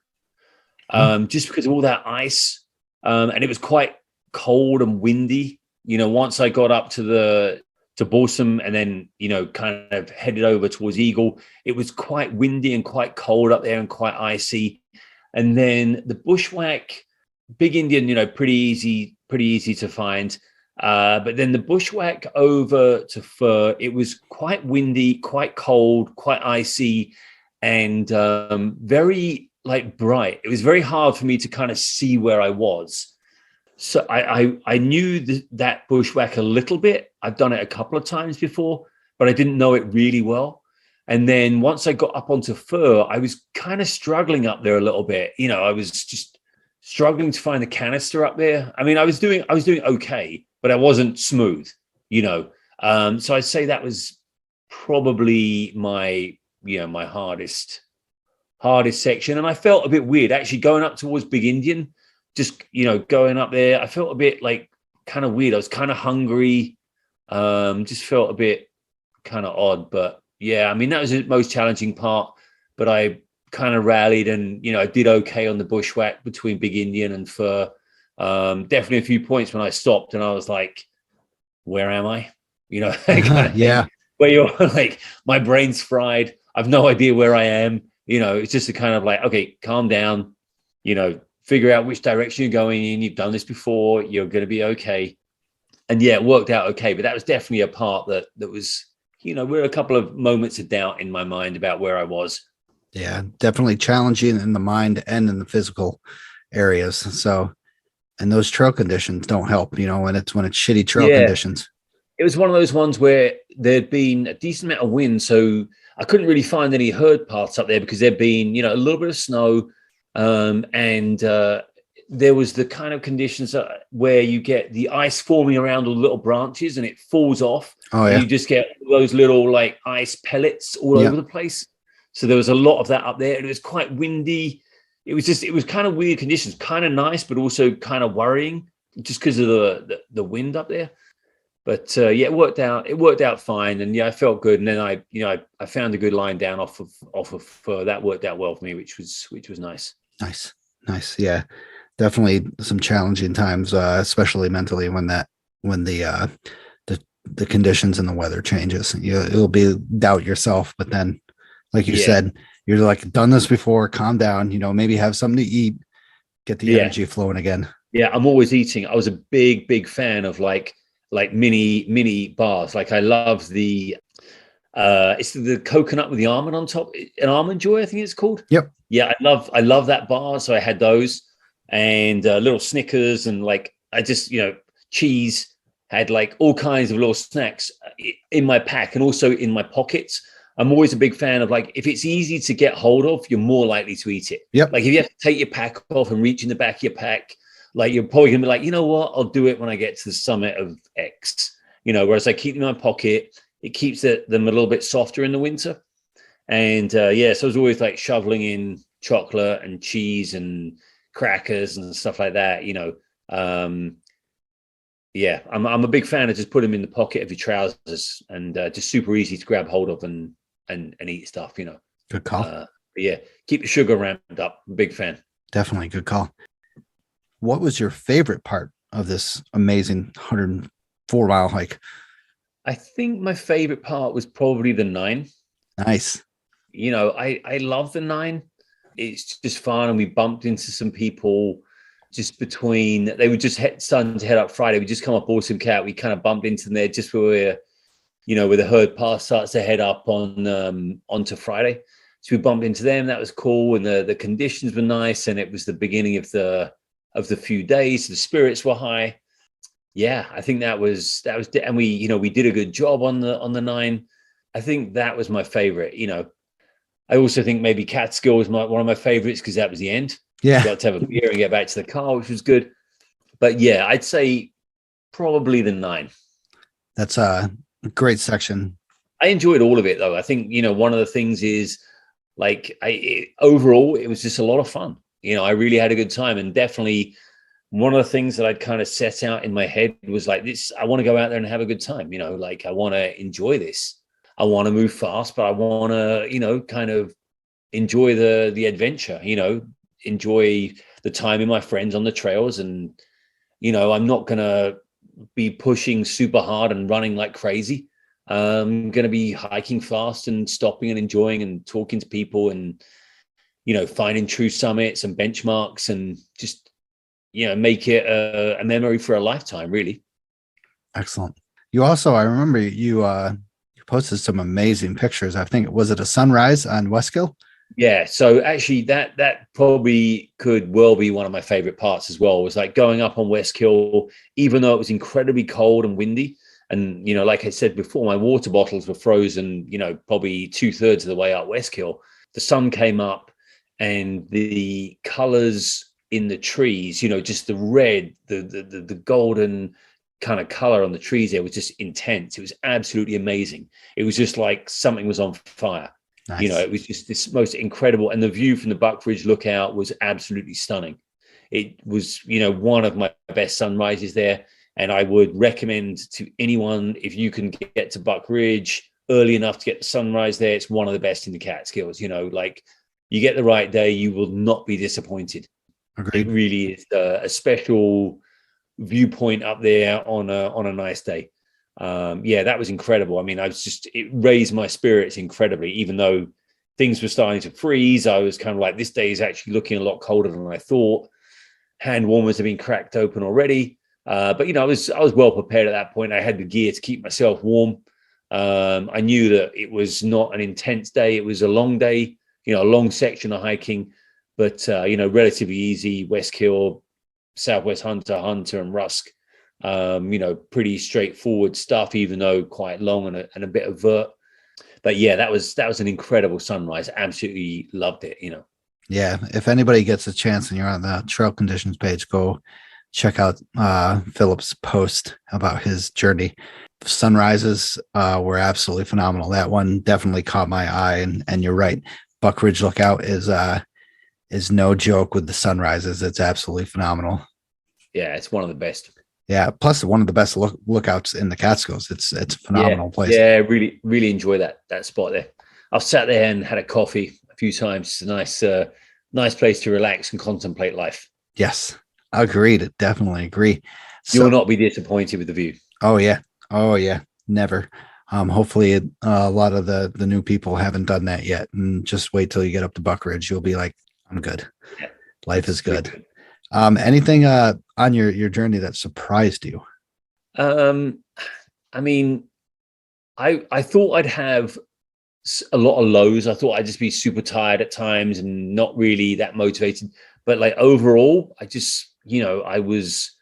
just because of all that ice, and it was quite cold and windy. Once I got up to Balsam and then kind of headed over towards Eagle, it was quite windy and quite cold up there and quite icy. And then the bushwhack Big Indian, pretty easy to find. But then the bushwhack over to Fur, it was quite windy, quite cold, quite icy, and very bright. It was very hard for me to kind of see where I was. So I knew that bushwhack a little bit. I've done it a couple of times before, but I didn't know it really well. And then once I got up onto Fur, I was kind of struggling up there a little bit. I was just struggling to find the canister up there. I mean, I was doing okay, but I wasn't smooth, So I'd say that was probably my hardest section. And I felt a bit weird actually going up towards Big Indian, just, going up there. I felt a bit kind of weird. I was kind of hungry. Just felt a bit kind of odd, but yeah, I mean, that was the most challenging part, but I kind of rallied and, I did okay on the bushwhack between Big Indian and Fur. Definitely a few points when I stopped and I was like, where am I? Yeah. Where you're like, my brain's fried. I've no idea where I am. It's just a kind of okay, calm down, figure out which direction you're going in. You've done this before. You're going to be okay. And yeah, it worked out okay. But that was definitely a part that was, we're a couple of moments of doubt in my mind about where I was. Yeah, definitely challenging in the mind and in the physical areas. So, and those trail conditions don't help, when it's shitty trail conditions. It was one of those ones where there'd been a decent amount of wind. So I couldn't really find any herd paths up there because there'd been, a little bit of snow. And there was the kind of conditions where you get the ice forming around all the little branches and it falls off. Oh, yeah. And you just get those little ice pellets all over the place. So there was a lot of that up there. And it was quite windy. It was kind of weird conditions, kind of nice, but also kind of worrying just because of the wind up there. But yeah, it worked out fine. And yeah, I felt good. And then I found a good line down off of Fur. That worked out well for me, which was nice. Nice. Yeah, definitely some challenging times, especially mentally when the conditions and the weather changes. It'll be doubt yourself, but then, like you said, you're done this before. Calm down. Maybe have something to eat, get the energy flowing again. Yeah, I'm always eating. I was a big fan of mini bars. I love the it's the coconut with the almond on top, an Almond Joy, I think it's called. Yep. Yeah, I love that bar. So I had those and little Snickers and I just cheese, had all kinds of little snacks in my pack and also in my pockets. I'm always a big fan of if it's easy to get hold of, you're more likely to eat it. Yep. If you have to take your pack off and reach in the back of your pack, you're probably gonna be you know what, I'll do it when I get to the summit of X. Whereas I keep them in my pocket, it keeps them a little bit softer in the winter. And so I was always shoveling in chocolate and cheese and crackers and stuff like that. Yeah, I'm a big fan of just put them in the pocket of your trousers and just super easy to grab hold of and eat stuff, Good call. But yeah, keep the sugar ramped up. I'm a big fan. Definitely good call. What was your favorite part of this amazing 104-mile hike? I think my favorite part was probably the 9. Nice. I love the 9. It's just fun, and we bumped into some people just between. They were just starting to head up Friday. We just come up Awesome Cat. We kind of bumped into them there just where where the herd pass starts to head up on onto Friday. So we bumped into them. That was cool, and the conditions were nice, and it was the beginning of the few days. The spirits were high. Yeah, I think that was, and we did a good job on the 9. I think that was my favorite. I also think maybe Catskill was one of my favorites because that was the end. Yeah. We got to have a beer and get back to the car, which was good. But yeah, I'd say probably the 9. That's a great section. I enjoyed all of it, though. I think, one of the things is overall, it was just a lot of fun. I really had a good time, and definitely one of the things that I'd kind of set out in my head was like this. I want to go out there and have a good time. I want to enjoy this. I want to move fast, but I want to, kind of enjoy the adventure, enjoy the time with my friends on the trails. And, I'm not going to be pushing super hard and running like crazy. I'm going to be hiking fast and stopping and enjoying and talking to people and, finding true summits and benchmarks and just, make it a memory for a lifetime, really. Excellent. You also, I remember you posted some amazing pictures. I think, was it a sunrise on Westkill? Yeah. So actually that probably could well be one of my favorite parts as well, was like going up on Westkill, even though it was incredibly cold and windy. And, like I said before, my water bottles were frozen, probably 2/3 of the way up Westkill. The sun came up and the colors in the trees, just the red, the golden kind of color on the trees there was just intense. It was absolutely amazing. It was just like something was on fire. Nice. It was just this most incredible, and the view from the Buck Ridge Lookout was absolutely stunning. It was, one of my best sunrises there, and I would recommend to anyone, if you can get to Buck Ridge early enough to get the sunrise there, it's one of the best in the Catskills. You get the right day, you will not be disappointed. Agreed. It really is a special viewpoint up there on a nice day. That was incredible. I mean, it raised my spirits incredibly, even though things were starting to freeze. I was kind of like, this day is actually looking a lot colder than I thought. Hand warmers have been cracked open already. But I was well prepared at that point. I had the gear to keep myself warm. I knew that it was not an intense day. It was a long day, a long section of hiking, but relatively easy. Westkill, Southwest Hunter, and Rusk. Pretty straightforward stuff, even though quite long and a bit of vert. But yeah, that was an incredible sunrise. Absolutely loved it. Yeah, if anybody gets a chance and you're on the trail conditions page, go check out Philip's post about his journey. Sunrises were absolutely phenomenal. That one definitely caught my eye, and you're right. Buck Ridge Lookout is no joke with the sunrises. It's absolutely phenomenal. Yeah, it's one of the best. Yeah, plus one of the best lookouts in the Catskills. It's a phenomenal place. Yeah, really, really enjoy that spot there. I've sat there and had a coffee a few times. It's a nice place to relax and contemplate life. Yes, agreed. Definitely agree. You will not be disappointed with the view. Oh yeah, never. Hopefully a lot of the new people haven't done that yet, and just wait till you get up to Buck Ridge. You'll be like, I'm good. Yeah. Life is good. Anything on your journey that surprised you? I mean, I thought I'd have a lot of lows. I thought I'd just be super tired at times and not really that motivated. But like overall, I just, I was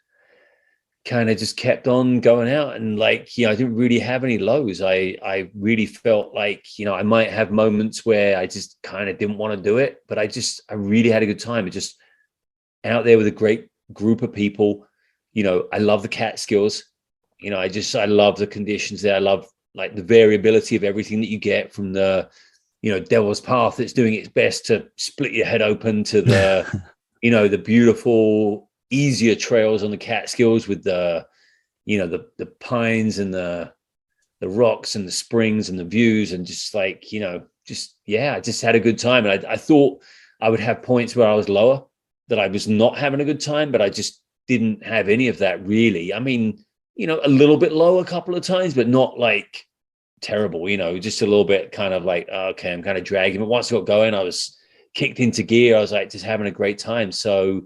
kind of just kept on going out, and I didn't really have any lows. I really felt like, I might have moments where I just kind of didn't want to do it, but I really had a good time. It just out there with a great group of people. I love the Catskills. I love the conditions there. I love like the variability of everything that you get from the, Devil's Path that's doing its best to split your head open to the, the beautiful, easier trails on the Catskills with the, the pines and the rocks and the springs and the views, and just like, I just had a good time. And I thought I would have points where I was lower, that I was not having a good time, but I just didn't have any of that really. I mean, a little bit low a couple of times, but not like terrible, just a little bit kind of like, okay, I'm kind of dragging. But once I got going, I was kicked into gear. I was like just having a great time. So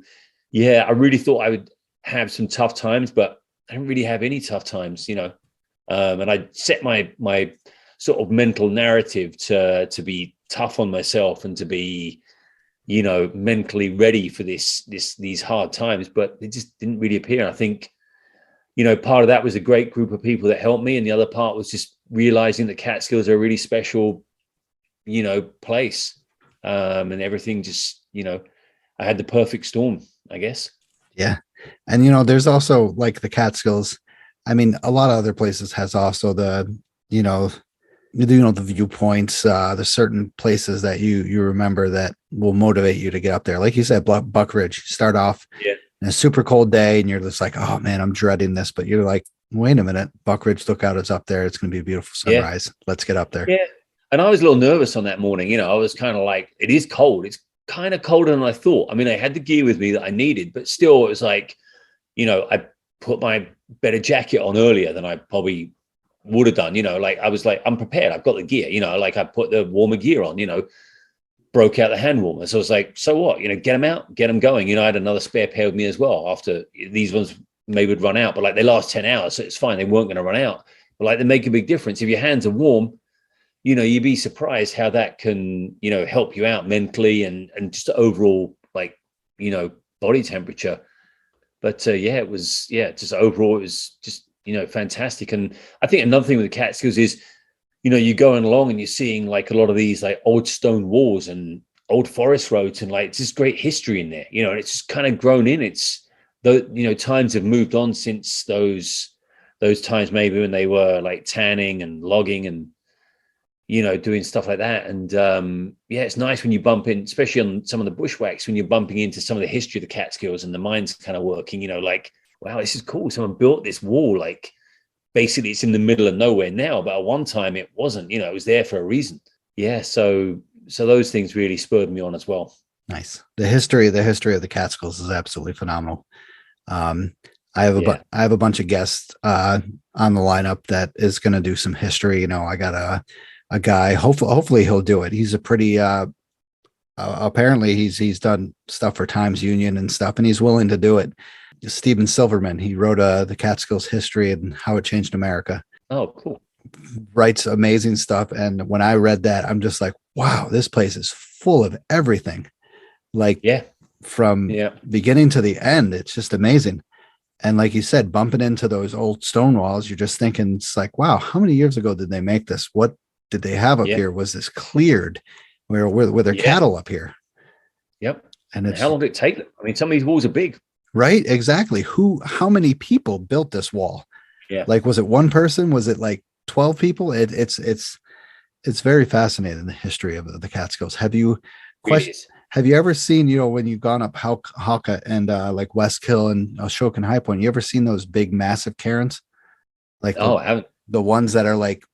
yeah, I really thought I would have some tough times, but I didn't really have any tough times, and I set my sort of mental narrative to be tough on myself and to be, mentally ready for these hard times, but it just didn't really appear. I think, part of that was a great group of people that helped me. And the other part was just realizing that Catskills are a really special, place. And everything just, I had the perfect storm, I guess. Yeah. And, there's also like the Catskills. I mean, a lot of other places has also the, the viewpoints, there's certain places that you remember that will motivate you to get up there. Like you said, Buck Ridge, you start off in a super cold day and you're just like, oh man, I'm dreading this. But you're like, wait a minute, Buck Ridge Lookout is up there. It's going to be a beautiful sunrise. Yeah. Let's get up there. Yeah. And I was a little nervous on that morning. I was kind of like, it is cold. It's kind of colder than I thought. I mean, I had the gear with me that I needed, but still it was like, I put my better jacket on earlier than I probably would have done, like I was like, I'm prepared. I've got the gear, like I put the warmer gear on, broke out the hand warmer. So I was like, so what, get them out, get them going. I had another spare pair with me as well after these ones maybe would run out, but like they last 10 hours. So it's fine. They weren't going to run out, but like they make a big difference. If your hands are warm, you'd be surprised how that can, help you out mentally and just overall, like, body temperature. But just overall, it was just, fantastic. And I think another thing with the Catskills is, you're going along and you're seeing like a lot of these like old stone walls and old forest roads, and like it's just great history in there, and it's just kind of grown in. It's times have moved on since those times, maybe when they were like tanning and logging and, doing stuff like that. And it's nice when you bump in, especially on some of the bushwhacks, when you're bumping into some of the history of the Catskills and the mines kind of working, like, wow, this is cool. Someone built this wall. Like basically it's in the middle of nowhere now, but at one time it wasn't, it was there for a reason. Yeah. So those things really spurred me on as well. Nice. The history of the Catskills is absolutely phenomenal. I have a bunch of guests on the lineup that is going to do some history. I got a guy, hopefully he'll do it. He's a pretty, apparently he's done stuff for Times Union and stuff, and he's willing to do it. Stephen Silverman, he wrote the Catskills history and how it changed America. Oh, cool. Writes amazing stuff. And when I read that, I'm just like, wow, this place is full of everything. Like from beginning to the end, it's just amazing. And like you said, bumping into those old stone walls, you're just thinking, it's like, wow, how many years ago did they make this? What did they have up here? Was this cleared? Where their cattle up here? Yep. And how long did it take them? I mean, some of these walls are big. Right. Exactly. How many people built this wall? Yeah. Like, was it one person? Was it like 12 people? It's very fascinating, the history of the Catskills. Have you ever seen, when you've gone up Hauka and like Westkill and Ashokan High Point, you ever seen those big, massive cairns? Like, I haven't. The ones that are like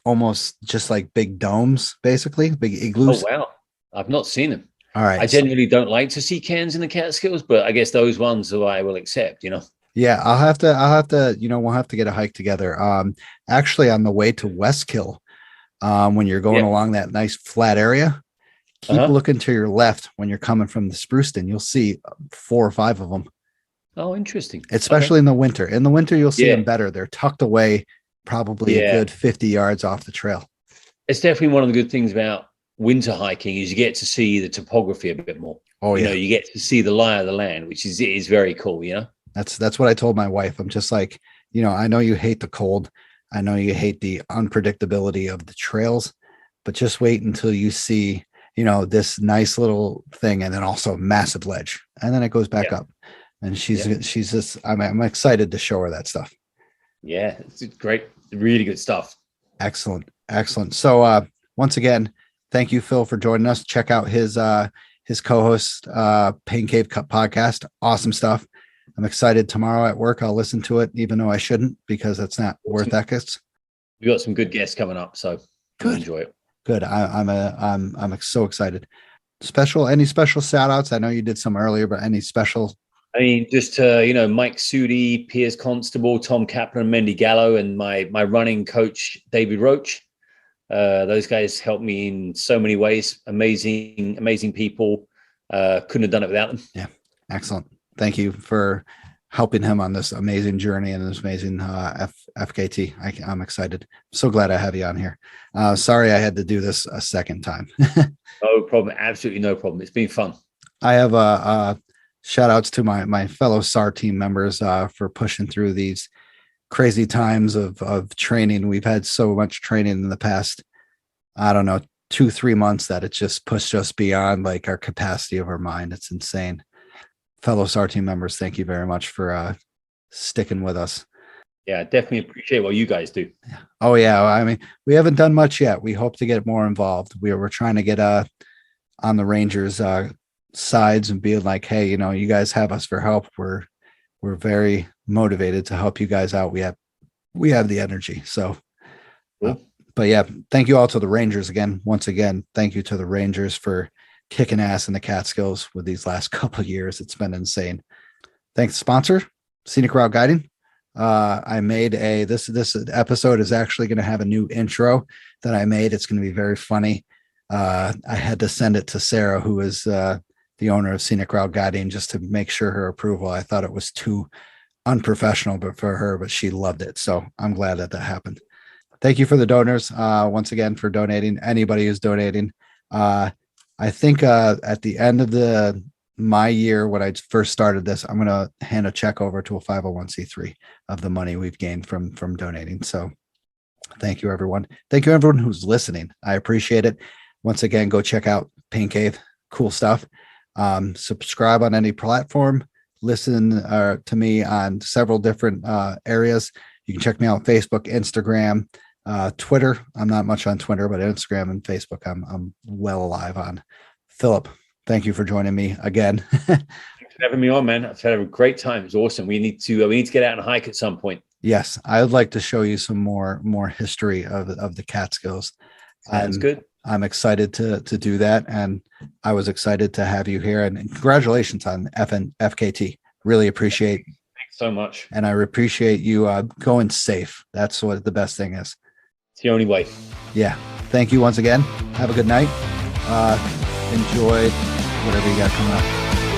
almost just like big domes, basically big igloos. Oh, wow. I've not seen them. All right. I generally don't like to see cairns in the Catskills, but I guess those ones I will accept, Yeah, I'll have to, we'll have to get a hike together. Actually on the way to Westkill, when you're going along that nice flat area, keep looking to your left when you're coming from the Spruceton. You'll see 4 or 5 of them. Oh, interesting. Especially in the winter. In the winter, you'll see them better. They're tucked away probably a good 50 yards off the trail. It's definitely one of the good things about winter hiking is you get to see the topography a bit more. Oh, yeah. You get to see the lie of the land, which is very cool, That's what I told my wife. I'm just like, I know you hate the cold. I know you hate the unpredictability of the trails, but just wait until you see, this nice little thing and then also a massive ledge. And then it goes back up. And she's just, I'm excited to show her that stuff. Yeah, it's great. Really good stuff. Excellent. So once again, thank you, Phil, for joining us. Check out his co-host, Pain Cave Cup podcast. Awesome stuff. I'm excited tomorrow at work. I'll listen to it, even though I shouldn't, because it's not worth ethics. We got some good guests coming up, so good. Enjoy it. Good. I'm so excited. Any special shout outs? I know you did some earlier, but any special? I mean, just Mike Sudi, Piers Constable, Tom Kaplan, Mendy Gallo, and my running coach David Roach. Those guys helped me in so many ways. Amazing people. Couldn't have done it without them. Yeah, excellent. Thank you for helping him on this amazing journey and this amazing FKT. I'm excited. I'm so glad I have you on here. Sorry I had to do this a second time. No problem. Absolutely no problem. It's been fun. I have shout outs to my fellow SAR team members for pushing through these crazy times of training. We've had so much training in the past, I don't know, 2-3 months that it's just pushed us beyond like our capacity of our mind. It's insane. Fellow SAR team members, thank you very much for sticking with us. Yeah, definitely appreciate what you guys do. Oh yeah, I mean, we haven't done much yet. We hope to get more involved. We're trying to get on the Rangers sides and be like, hey, you guys have us for help. We're very motivated to help you guys out. We have the energy. So, cool. But yeah, thank you all to the Rangers again. Once again, thank you to the Rangers for kicking ass in the Catskills with these last couple of years. It's been insane. Thanks, sponsor, Scenic Route Guiding. I made this episode is actually going to have a new intro that I made. It's going to be very funny. I had to send it to Sarah, who is the owner of Scenic Route Guiding, just to make sure her approval. I thought it was too unprofessional, but she loved it. So I'm glad that happened. Thank you for the donors once again for donating. Anybody who's donating. I think at the end of my year, when I first started this, I'm going to hand a check over to a 501c3 of the money we've gained from donating. So thank you, everyone. Thank you, everyone who's listening. I appreciate it. Once again, go check out Pain Cave. Cool stuff. Subscribe on any platform. Listen to me on several different areas. You can check me out on Facebook, Instagram, Twitter. I'm not much on Twitter, but Instagram and Facebook, I'm well alive on. Philip, thank you for joining me again. Thanks for having me on, man. I've had a great time. It's awesome. We need to get out and hike at some point. Yes, I would like to show you some more history of the Catskills. Sounds good. I'm excited to do that, and I was excited to have you here. And congratulations on FKT. Really appreciate. Thanks so much. And I appreciate you going safe. That's what the best thing is. It's the only way. Yeah. Thank you once again. Have a good night. Enjoy whatever you got coming up.